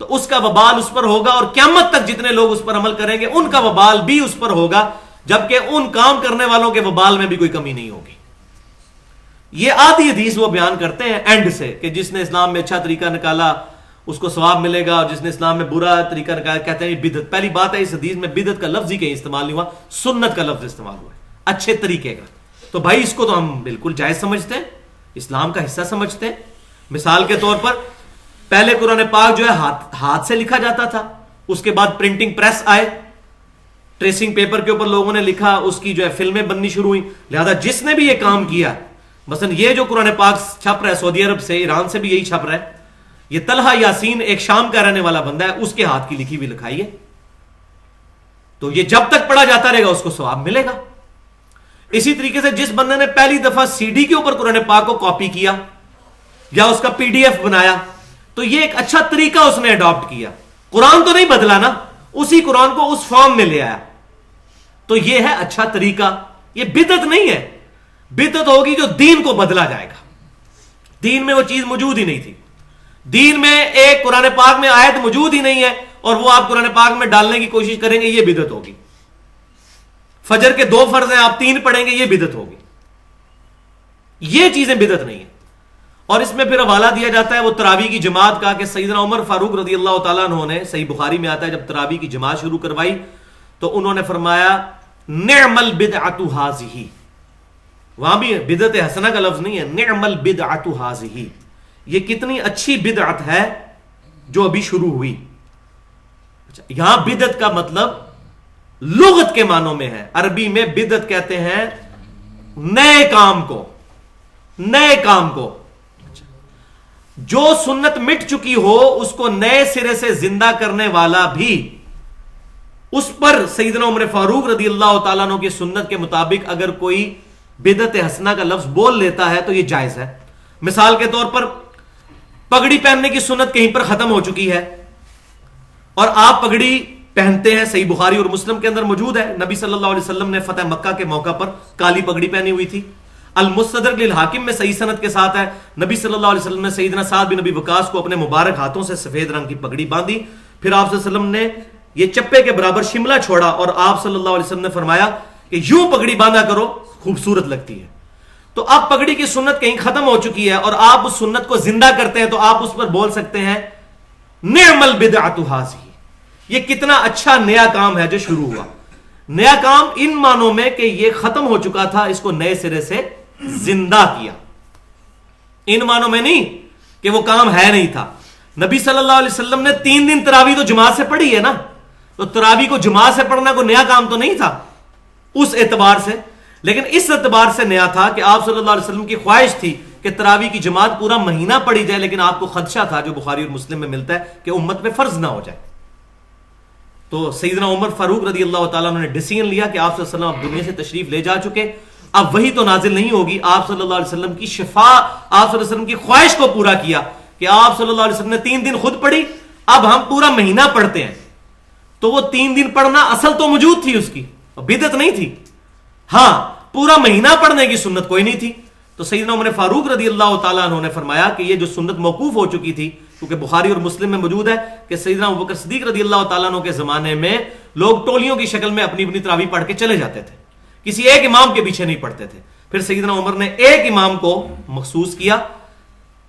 تو اس کا وبال اس پر ہوگا, اور قیامت تک جتنے لوگ اس پر عمل کریں گے ان کا وبال بھی اس پر ہوگا, جبکہ ان کام کرنے والوں کے وبال میں بھی کوئی کمی نہیں ہوگی. یہ آدھی حدیث وہ بیان کرتے ہیں اینڈ سے کہ جس نے اسلام میں اچھا طریقہ نکالا اس کو ثواب ملے گا, اور جس نے اسلام میں برا طریقہ نکالا کہتے ہیں بدعت. پہلی بات ہے اس حدیث میں بدعت کا لفظ ہی کہیں استعمال نہیں ہوا, سنت کا لفظ استعمال ہوا ہے, اچھے طریقے کا. تو بھائی اس کو تو ہم بالکل جائز سمجھتے ہیں, اسلام کا حصہ سمجھتے ہیں. مثال کے طور پر پہلے قرآن پاک جو ہے ہاتھ سے لکھا جاتا تھا, اس کے بعد پرنٹنگ پریس آئے, ٹریسنگ پیپر کے اوپر لوگوں نے لکھا, اس کی جو ہے فلمیں بننی شروع ہوئی. لہذا جس نے بھی یہ کام کیا, مثلا یہ جو قرآن پاک چھپ رہا ہے سعودی عرب سے, ایران سے بھی یہی چھپ رہا ہے, یہ طلحہ یاسین ایک شام کا رہنے والا بندہ ہے, اس کے ہاتھ کی لکھی ہوئی لکھائی ہے, تو یہ جب تک پڑھا جاتا رہے گا اس کو ثواب ملے گا. اسی طریقے سے جس بندے نے پہلی دفعہ سی ڈی کے اوپر قرآن پاک کو کاپی کیا یا اس کا پی ڈی ایف بنایا, تو یہ ایک اچھا طریقہ اس نے اڈاپٹ کیا. قرآن تو نہیں بدلا نا, اسی قرآن کو اس فارم میں لے آیا, تو یہ ہے اچھا طریقہ. یہ بدعت نہیں ہے. بدعت ہوگی جو دین کو بدلا جائے گا. دین میں وہ چیز موجود ہی نہیں تھی, دین میں ایک قرآن پاک میں آیت موجود ہی نہیں ہے اور وہ آپ قرآن پاک میں ڈالنے کی کوشش کریں گے, یہ بدعت ہوگی. فجر کے 2 فرض ہیں آپ 3 پڑھیں گے, یہ بدعت ہوگی. یہ چیزیں بدعت نہیں ہیں. اور اس میں پھر حوالہ دیا جاتا ہے وہ تراویح کی جماعت کا کہ سیدنا عمر فاروق رضی اللہ تعالیٰ عنہ نے, صحیح بخاری میں آتا ہے, جب تراویح کی جماعت شروع کروائی تو انہوں نے فرمایا نعم البدعۃ ھذہ. وہاں بھی بدعت حسنہ کا لفظ نہیں ہے, نعم البدعۃ ھذہ, یہ کتنی اچھی بدعت ہے جو ابھی شروع ہوئی. یہاں بدعت کا مطلب لغت کے معنوں میں ہے. عربی میں بدعت کہتے ہیں نئے کام کو, نئے کام کو. جو سنت مٹ چکی ہو اس کو نئے سرے سے زندہ کرنے والا بھی, اس پر سیدنا عمر فاروق رضی اللہ تعالیٰ عنہ کی سنت کے مطابق اگر کوئی بدعت حسنہ کا لفظ بول لیتا ہے تو یہ جائز ہے. مثال کے طور پر پگڑی پہننے کی سنت کہیں پر ختم ہو چکی ہے اور آپ پگڑی پہنتے ہیں, صحیح بخاری اور مسلم کے اندر موجود ہے, نبی صلی اللہ علیہ وسلم نے فتح مکہ کے موقع پر کالی پگڑی پہنی ہوئی تھی. المستدرک للحاکم میں صحیح سند کے ساتھ ہے, نبی صلی اللہ علیہ وسلم نے سیدنا سعد بن نبی وقاص کو اپنے مبارک ہاتھوں سے سفید رنگ کی پگڑی باندھی, پھر آپ صلی اللہ علیہ وسلم نے یہ چپے کے برابر شملہ چھوڑا اور آپ صلی اللہ علیہ وسلم نے فرمایا کہ یوں پگڑی باندھا کرو, خوبصورت لگتی ہے. تو اب پگڑی کی سنت کہیں ختم ہو چکی ہے اور آپ اس سنت کو زندہ کرتے ہیں, تو آپ اس پر بول سکتے ہیں نعم البدعۃ ھذہ, یہ کتنا اچھا نیا کام ہے جو شروع ہوا. نیا کام ان معنوں میں کہ یہ ختم ہو چکا تھا, اس کو نئے سرے سے زندہ کیا. ان معنوں میں نہیں کہ وہ کام ہے نہیں تھا. نبی صلی اللہ علیہ وسلم نے 3 دن تراویح تو جماعت سے پڑھی ہے نا, تو تراویح کو جماعت سے پڑھنا کوئی نیا کام تو نہیں تھا اس اعتبار سے, لیکن اس اعتبار سے نیا تھا کہ آپ صلی اللہ علیہ وسلم کی خواہش تھی کہ تراویح کی جماعت پورا مہینہ پڑھی جائے, لیکن آپ کو خدشہ تھا جو بخاری اور مسلم میں ملتا ہے کہ امت میں فرض نہ ہو جائے. تو سیدنا عمر فاروق رضی اللہ تعالیٰ عنہ نے ڈیسیژن لیا کہ آپ صلی اللہ علیہ وسلم اب دنیا سے تشریف لے جا چکے, اب وہی تو نازل نہیں ہوگی. آپ صلی اللہ علیہ وسلم کی شفا, آپ صلی اللہ علیہ وسلم کی خواہش کو پورا کیا کہ آپ صلی اللہ علیہ وسلم نے 3 دن خود پڑھی, اب ہم پورا مہینہ پڑھتے ہیں. تو وہ 3 دن پڑھنا اصل تو موجود تھی, اس کی بدعت نہیں تھی. ہاں پورا مہینہ پڑھنے کی سنت کوئی نہیں تھی. تو سیدنا عمر فاروق رضی اللہ تعالیٰ عنہ نے فرمایا کہ یہ جو سنت موقوف ہو چکی تھی, کیونکہ بخاری اور مسلم میں موجود ہے کہ سیدنا ابوبکر صدیق رضی اللہ تعالیٰ عنہ کے زمانے میں لوگ ٹولیوں کی شکل میں اپنی اپنی تراویح پڑھ کے چلے جاتے تھے، کسی ایک امام کے پیچھے نہیں پڑھتے تھے. پھر سیدنا عمر نے ایک امام کو مخصوص کیا،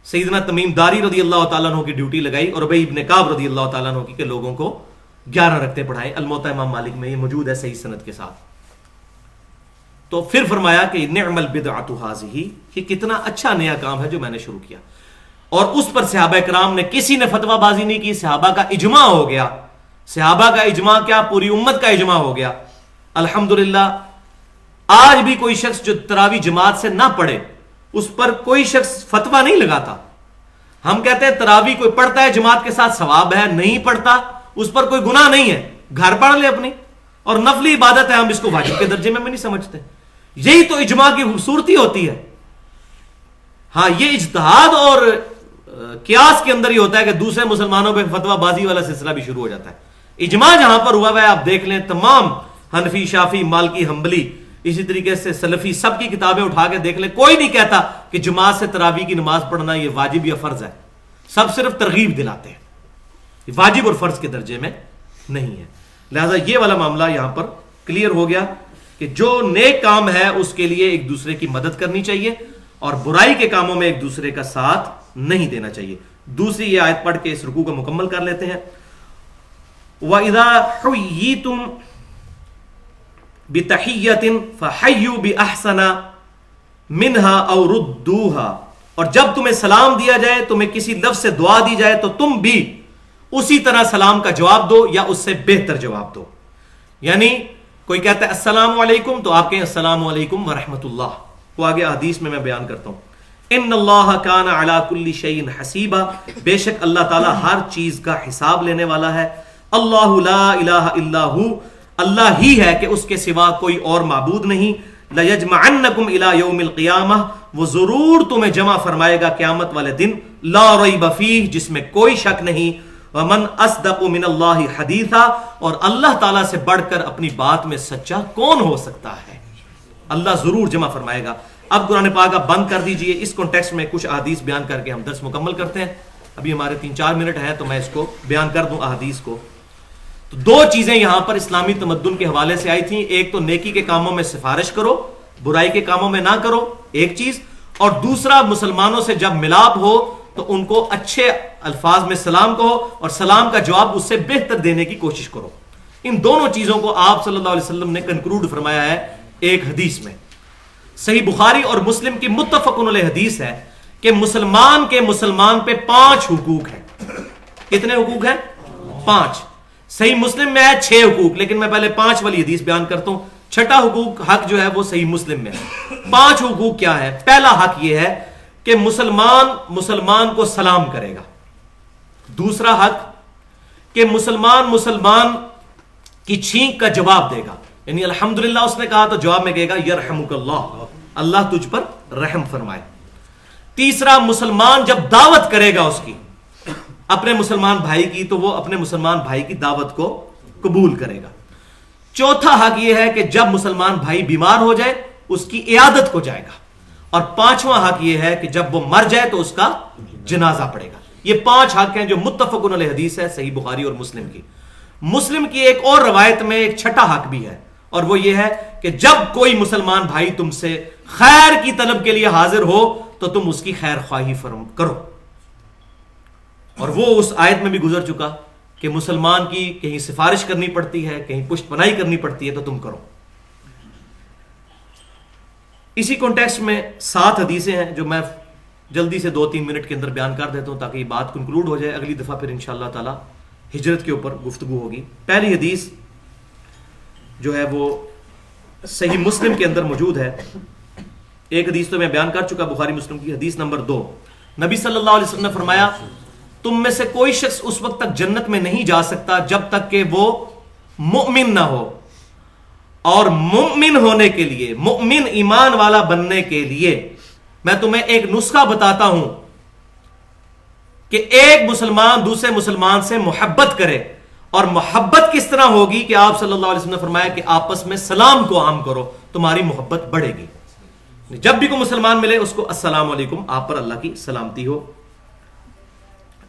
سیدنا تمیم داری رضی اللہ تعالیٰ عنہ کی ڈیوٹی لگائی اور ابی ابن کعب رضی اللہ تعالیٰ عنہ کی کہ لوگوں کو 11 رکعتیں پڑھائیں. الموطا امام مالک میں یہ موجود ہے صحیح سند کے ساتھ. تو پھر فرمایا کہ نعم البدعۃ ھذہ، یہ کتنا اچھا نیا کام ہے جو میں نے شروع کیا. اور اس پر صحابہ کرام نے کسی نے فتویٰ بازی نہیں کی، صحابہ کا اجماع ہو گیا. صحابہ کا اجماع کیا، پوری امت کا اجماع ہو گیا. الحمدللہ آج بھی کوئی شخص جو تراویح جماعت سے نہ پڑھے اس پر کوئی شخص فتویٰ نہیں لگاتا. ہم کہتے ہیں تراویح کوئی پڑھتا ہے جماعت کے ساتھ ثواب ہے، نہیں پڑھتا اس پر کوئی گناہ نہیں ہے، گھر پڑھ لے اپنی، اور نفلی عبادت ہے، ہم اس کو واجب کے درجے میں نہیں سمجھتے. یہی تو اجماع کی خوبصورتی ہوتی ہے. ہاں یہ اجتہاد اور قیاس کے اندر ہی ہوتا ہے کہ دوسرے مسلمانوں پہ فتویٰ بازی والا سلسلہ بھی شروع ہو جاتا ہے. اجماع جہاں پر ہوا ہے آپ دیکھ لیں، تمام حنفی، شافی، مالکی، حنبلی، اسی طریقے سے سلفی، سب کی کتابیں اٹھا کے دیکھ لیں، کوئی نہیں کہتا کہ جماعت سے تراویح کی نماز پڑھنا یہ واجب یا فرض ہے. سب صرف ترغیب دلاتے ہیں، یہ واجب اور فرض کے درجے میں نہیں ہے. لہذا یہ والا معاملہ یہاں پر کلیئر ہو گیا کہ جو نیک کام ہے اس کے لیے ایک دوسرے کی مدد کرنی چاہیے اور برائی کے کاموں میں ایک دوسرے کا ساتھ نہیں دینا چاہیے. دوسری یہ آیت پڑھ کے اس رکوع کو مکمل کر لیتے ہیں. وَإِذَا حُيِّيتُمْ بِتَحِيَّةٍ فَحَيُّوا بِأَحْسَنَ مِنْهَا أَوْ رُدُّوهَا، اور جب تمہیں سلام دیا جائے، تمہیں کسی لفظ سے دعا دی جائے تو تم بھی اسی طرح سلام کا جواب دو یا اس سے بہتر جواب دو. یعنی کوئی کہتا ہے السلام علیکم تو آپ کہیں السلام علیکم ورحمۃ اللہ. وہ آگے حدیث میں بيان کرتا ہوں. ان اللہ کان علی کل شیء حسیبا، بے شک اللہ تعالی ہر چیز کا حساب لینے والا ہے. اللہ لا الہ الا ہو، اللہ ہی ہے کہ اس کے سوا کوئی اور معبود نہیں. لیجمعنکم الی یوم القیامہ، وہ ضرور تمہیں جمع فرمائے گا قیامت والے دن. لا ریب فیہ، جس میں کوئی شک نہیں. ومن اصدق من اللہ حدیثا، اور اللہ تعالیٰ سے بڑھ کر اپنی بات میں سچا کون ہو سکتا ہے. اللہ ضرور جمع فرمائے گا. اب قرآن پاک آپ بند کر دیجئے، اس کانٹیکسٹ میں کچھ احادیث بیان کر کے ہم درس مکمل کرتے ہیں. ابھی ہمارے 3-4 منٹ ہیں تو میں اس کو بیان کر دوں احادیث کو. تو 2 چیزیں یہاں پر اسلامی تمدن کے حوالے سے آئی تھیں. ایک تو نیکی کے کاموں میں سفارش کرو، برائی کے کاموں میں نہ کرو، ایک چیز. اور دوسرا مسلمانوں سے جب ملاپ ہو تو ان کو اچھے الفاظ میں سلام کہو اور سلام کا جواب اس سے بہتر دینے کی کوشش کرو. ان دونوں چیزوں کو آپ صلی اللہ علیہ وسلم نے کنکلوڈ فرمایا ہے ایک حدیث میں. صحیح بخاری اور مسلم کی متفق علیہ حدیث ہے کہ مسلمان کے مسلمان پہ 5 حقوق ہیں. کتنے حقوق ہیں؟ 5. صحیح مسلم میں ہے 6 حقوق، لیکن میں پہلے 5 والی حدیث بیان کرتا ہوں. 6واں حق جو ہے وہ صحیح مسلم میں ہے. 5 حقوق کیا ہے؟ پہلا حق یہ ہے کہ مسلمان کو سلام کرے گا. دوسرا حق کہ مسلمان کی چھینک کا جواب دے گا، یعنی الحمدللہ اس نے کہا تو جواب میں کہے گا یرحمک اللہ، اللہ تجھ پر رحم فرمائے. تیسرا، مسلمان جب دعوت کرے گا اس کی اپنے مسلمان بھائی کی تو وہ اپنے مسلمان بھائی کی دعوت کو قبول کرے گا. چوتھا حق یہ ہے کہ جب مسلمان بھائی بیمار ہو جائے اس کی عیادت کو جائے گا. اور 5واں حق یہ ہے کہ جب وہ مر جائے تو اس کا جنازہ پڑے گا. یہ 5 حق ہیں جو متفق علیہ حدیث ہے صحیح بخاری اور مسلم کی. مسلم کی ایک اور روایت میں ایک 6واں حق بھی ہے، اور وہ یہ ہے کہ جب کوئی مسلمان بھائی تم سے خیر کی طلب کے لیے حاضر ہو تو تم اس کی خیر خواہی کرو. اور وہ اس آیت میں بھی گزر چکا کہ مسلمان کی کہیں سفارش کرنی پڑتی ہے، کہیں پشت پناہی کرنی پڑتی ہے تو تم کرو. اسی کانٹیکسٹ میں 7 حدیثیں ہیں جو میں جلدی سے 2-3 منٹ کے اندر بیان کر دیتا ہوں تاکہ یہ بات کنکلوڈ ہو جائے. اگلی دفعہ پھر انشاءاللہ تعالی ہجرت کے اوپر گفتگو ہوگی. پہلی حدیث جو ہے وہ صحیح مسلم کے اندر موجود ہے. ایک حدیث تو میں بیان کر چکا بخاری مسلم کی. حدیث نمبر 2، نبی صلی اللہ علیہ وسلم نے فرمایا تم میں سے کوئی شخص اس وقت تک جنت میں نہیں جا سکتا جب تک کہ وہ مؤمن نہ ہو. اور مؤمن ہونے کے لیے، مؤمن ایمان والا بننے کے لیے میں تمہیں ایک نسخہ بتاتا ہوں کہ ایک مسلمان دوسرے مسلمان سے محبت کرے. اور محبت کس طرح ہوگی کہ آپ صلی اللہ علیہ وسلم نے فرمایا کہ آپس میں سلام کو عام کرو، تمہاری محبت بڑھے گی. جب بھی کوئی مسلمان ملے اس کو السلام علیکم، آپ پر اللہ کی سلامتی ہو.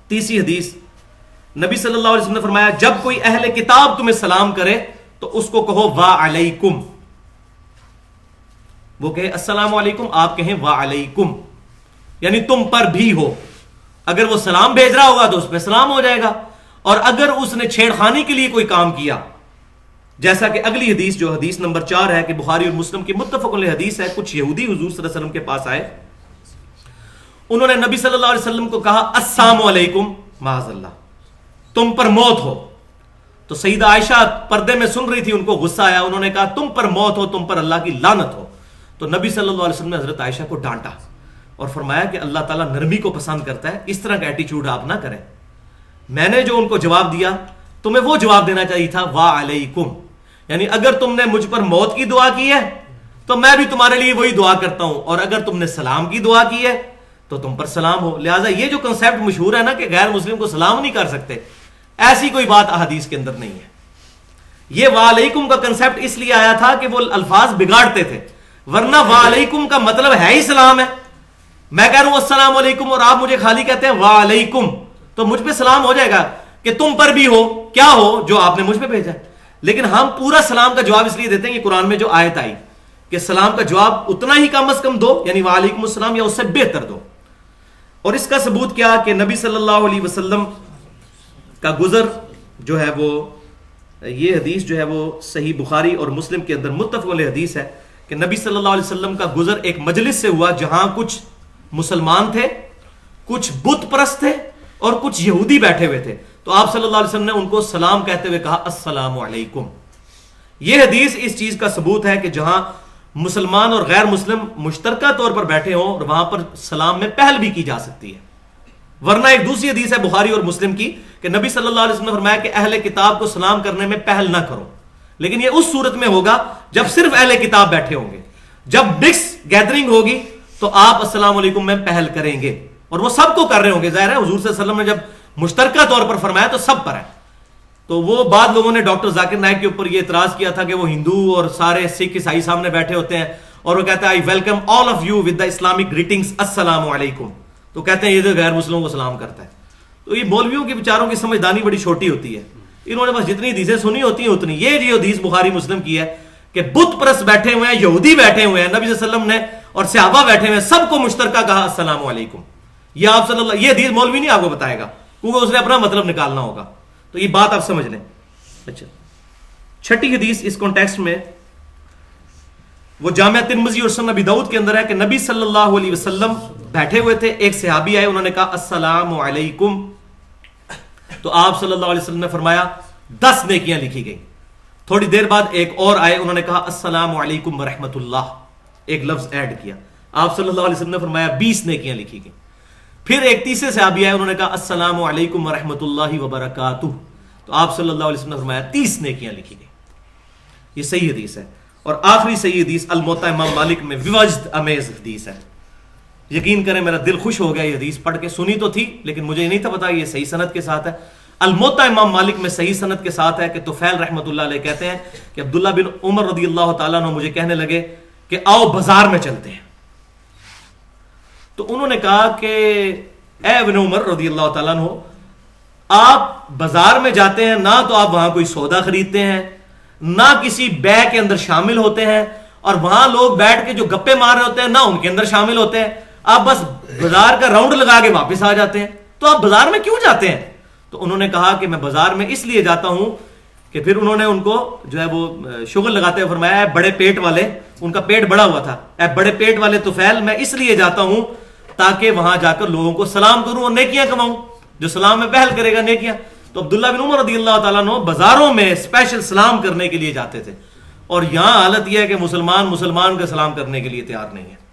تیسری حدیث نبی صلی اللہ علیہ وسلم نے فرمایا جب کوئی اہل کتاب تمہیں سلام کرے تو اس کو کہو وعلیکم، وہ کہے السلام علیکم، آپ کہیں وعلیکم، یعنی تم پر بھی ہو. اگر وہ سلام بھیج رہا ہوگا تو اس پہ سلام ہو جائے گا، اور اگر اس نے چھیڑخانی کے لیے کوئی کام کیا، جیسا کہ اگلی حدیث جو حدیث نمبر 4 ہے کہ بخاری اور مسلم کی متفق علیہ حدیث ہے، کچھ یہودی حضور صلی اللہ علیہ وسلم کے پاس آئے، انہوں نے نبی صلی اللہ علیہ وسلم کو کہا السلام علیکم معاذ اللہ، تم پر موت ہو. تو سیدہ عائشہ پردے میں سن رہی تھی، ان کو غصہ آیا، انہوں نے کہا تم پر موت ہو، تم پر اللہ کی لعنت ہو. تو نبی صلی اللہ علیہ وسلم نے حضرت عائشہ کو ڈانٹا اور فرمایا کہ اللہ تعالیٰ نرمی کو پسند کرتا ہے، اس طرح کا ایٹیچیوڈ آپ نہ کریں. میں نے جو ان کو جواب دیا تمہیں وہ جواب دینا چاہیے تھا وعلیکم، یعنی اگر تم نے مجھ پر موت کی دعا کی ہے تو میں بھی تمہارے لیے وہی دعا کرتا ہوں، اور اگر تم نے سلام کی دعا کی ہے تو تم پر سلام ہو. لہٰذا یہ جو کنسیپٹ مشہور ہے نا کہ غیر مسلم کو سلام نہیں کر سکتے، ایسی کوئی بات احادیث کے اندر نہیں ہے. یہ وعلیکم کا کنسیپٹ اس لیے آیا تھا کہ وہ الفاظ بگاڑتے تھے، ورنہ وعلیکم کا مطلب ہے ہی سلام ہے. میں کہہ رہا ہوں السلام علیکم اور آپ مجھے خالی کہتے ہیں وعلیکم، تو مجھ پہ سلام ہو جائے گا کہ تم پر بھی ہو، کیا ہو جو آپ نے مجھ پہ بھیجا. لیکن ہم پورا سلام کا جواب اس لیے دیتے ہیں کہ قرآن میں جو آیت آئی کہ سلام کا جواب اتنا ہی کم از کم دو، یعنی وعلیکم السلام یا اس سے بہتر دو. اور اس کا ثبوت کیا کہ نبی صلی اللہ علیہ وسلم کا گزر جو ہے وہ، یہ حدیث جو ہے وہ صحیح بخاری اور مسلم کے اندر متفق علیہ حدیث ہے کہ نبی صلی اللہ علیہ وسلم کا گزر ایک مجلس سے ہوا جہاں کچھ مسلمان تھے، کچھ بت پرست تھے اور کچھ یہودی بیٹھے ہوئے تھے. تو آپ صلی اللہ علیہ وسلم نے ان کو سلام کہتے ہوئے کہا السلام علیکم. یہ حدیث اس چیز کا ثبوت ہے کہ جہاں مسلمان اور غیر مسلم مشترکہ طور پر بیٹھے ہوں اور وہاں پر سلام میں پہل بھی کی جا سکتی ہے. ورنہ ایک دوسری حدیث ہے بخاری اور مسلم کی کہ نبی صلی اللہ علیہ وسلم نے فرمایا کہ اہل کتاب کو سلام کرنے میں پہل نہ کرو، لیکن یہ اس صورت میں ہوگا جب صرف اہل کتاب بیٹھے ہوں گے. جب مکس گیدرنگ ہوگی تو آپ السلام علیکم میں پہل کریں گے، اور وہ سب کو کر رہے ہوں گے. ظاہر ہے حضور صلی اللہ علیہ وسلم نے جب مشترکہ طور پر فرمایا تو سب پر ہے. تو وہ بعد لوگوں نے ڈاکٹر ذاکر نائک کے اوپر یہ اعتراض کیا تھا کہ وہ ہندو اور سارے سکھ عیسائی سامنے بیٹھے ہوتے ہیں اور وہ کہتا ہے I welcome all of you with the Islamic greetings السلام علیکم، تو کہتے ہیں یہ تو غیر مسلموں کو سلام کرتا ہے. تو یہ مولویوں کے بیچاروں کی سمجھدانی بڑی چھوٹی ہوتی ہے، انہوں نے بس جتنی حدیثیں سنی ہوتی ہیں اتنی. یہ جو حدیث بخاری مسلم کی ہے کہ بت پرست بیٹھے ہوئے ہیں، یہودی بیٹھے ہوئے ہیں، نبی صلی اللہ علیہ وسلم نے اور صحابہ بیٹھے ہوئے ہیں، سب کو مشترکہ کہا السلام علیکم. یہ آپ صلی اللہ، یہ حدیث مولوی نہیں آپ کو بتائے گا کیونکہ اس نے اپنا مطلب نکالنا ہوگا. تو یہ بات آپ سمجھ لیں. اچھا، چھٹی حدیث اس کانٹیکسٹ میں وہ جامعہ ترمذی اور سنن ابی داؤد کے اندر ہے کہ نبی صلی اللہ علیہ وسلم بیٹھے ہوئے تھے، ایک صحابی آئے، انہوں نے کہا السلام علیکم، تو آپ صلی اللہ علیہ وسلم نے فرمایا 10 نیکیاں لکھی گئی. تھوڑی دیر بعد ایک اور آئے، انہوں نے کہا السلام علیکم ورحمۃ اللہ، ایک لفظ ایڈ کیا. آپ صلی اللہ علیہ وسلم نے فرمایا 20 نیکیاں لکھی گئی. پھر ایک تیسرے صحابی آئے، انہوں نے کہا السلام علیکم ورحمۃ اللہ وبرکاتہ، تو آپ صلی اللہ علیہ وسلم نے فرمایا 30 نیکیاں لکھی گئی. یہ صحیح حدیث ہے. اور آخری صحیح حدیث الموطا امام مالک میں وجد امیز حدیث ہے. یقین کریں میرا دل خوش ہو گیا یہ حدیث پڑھ کے. سنی تو تھی لیکن مجھے یہ نہیں تھا پتا یہ صحیح سند کے ساتھ ہے. الموطا امام مالک میں صحیح سند کے ساتھ ہے کہ طفیل رحمۃ اللہ علیہ کہتے ہیں کہ عبداللہ بن عمر رضی اللہ تعالیٰ عنہ مجھے کہنے لگے کہ آؤ بازار میں چلتے ہیں. تو انہوں نے کہا کہ اے ابن عمر رضی اللہ تعالیٰ عنہ، آپ بازار میں جاتے ہیں نہ تو آپ وہاں کوئی سودا خریدتے ہیں، نہ کسی بے کے اندر شامل ہوتے ہیں، اور وہاں لوگ بیٹھ کے جو گپے مار رہے ہوتے ہیں نہ ان کے اندر شامل ہوتے ہیں، آپ بس بازار کا راؤنڈ لگا کے واپس آ جاتے ہیں. تو آپ بازار میں کیوں جاتے ہیں؟ تو انہوں نے کہا کہ میں بازار میں اس لیے جاتا ہوں کہ پھر انہوں نے ان کو جو ہے وہ شغل لگاتے ہوئے فرمایا اے بڑے پیٹ والے، ان کا پیٹ بڑا ہوا تھا، اے بڑے پیٹ والے طفیل، میں اس لیے جاتا ہوں تاکہ وہاں جا کر لوگوں کو سلام کروں اور نیکیاں کماؤں. جو سلام میں پہل کرے گا نیکیاں. تو عبداللہ بن عمر رضی اللہ تعالیٰ عنہ بازاروں میں اسپیشل سلام کرنے کے لیے جاتے تھے. اور یہاں حالت یہ ہے کہ مسلمان کا سلام کرنے کے لیے تیار نہیں ہے،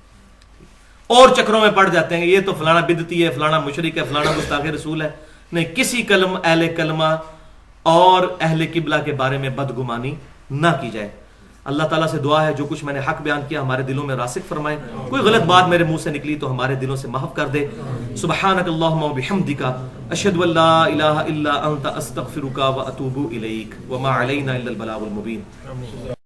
اور چکروں میں پڑ جاتے ہیں. یہ تو فلانا بدعتی ہے، فلانا مشرک ہے، فلانا گستاخ رسول ہے. نہیں، کسی اہل کلمہ اور اہل قبلہ کے بارے میں بدگمانی نہ کی جائے. اللہ تعالیٰ سے دعا ہے جو کچھ میں نے حق بیان کیا ہمارے دلوں میں راسخ فرمائے. کوئی غلط بات میرے منہ سے نکلی تو ہمارے دلوں سے محو کر دے. سبحانک اللہم و بحمدک اشہد ان لا الہ الا انت استغفرک و اتوب الیک وما علینا الا البلاغ المبین.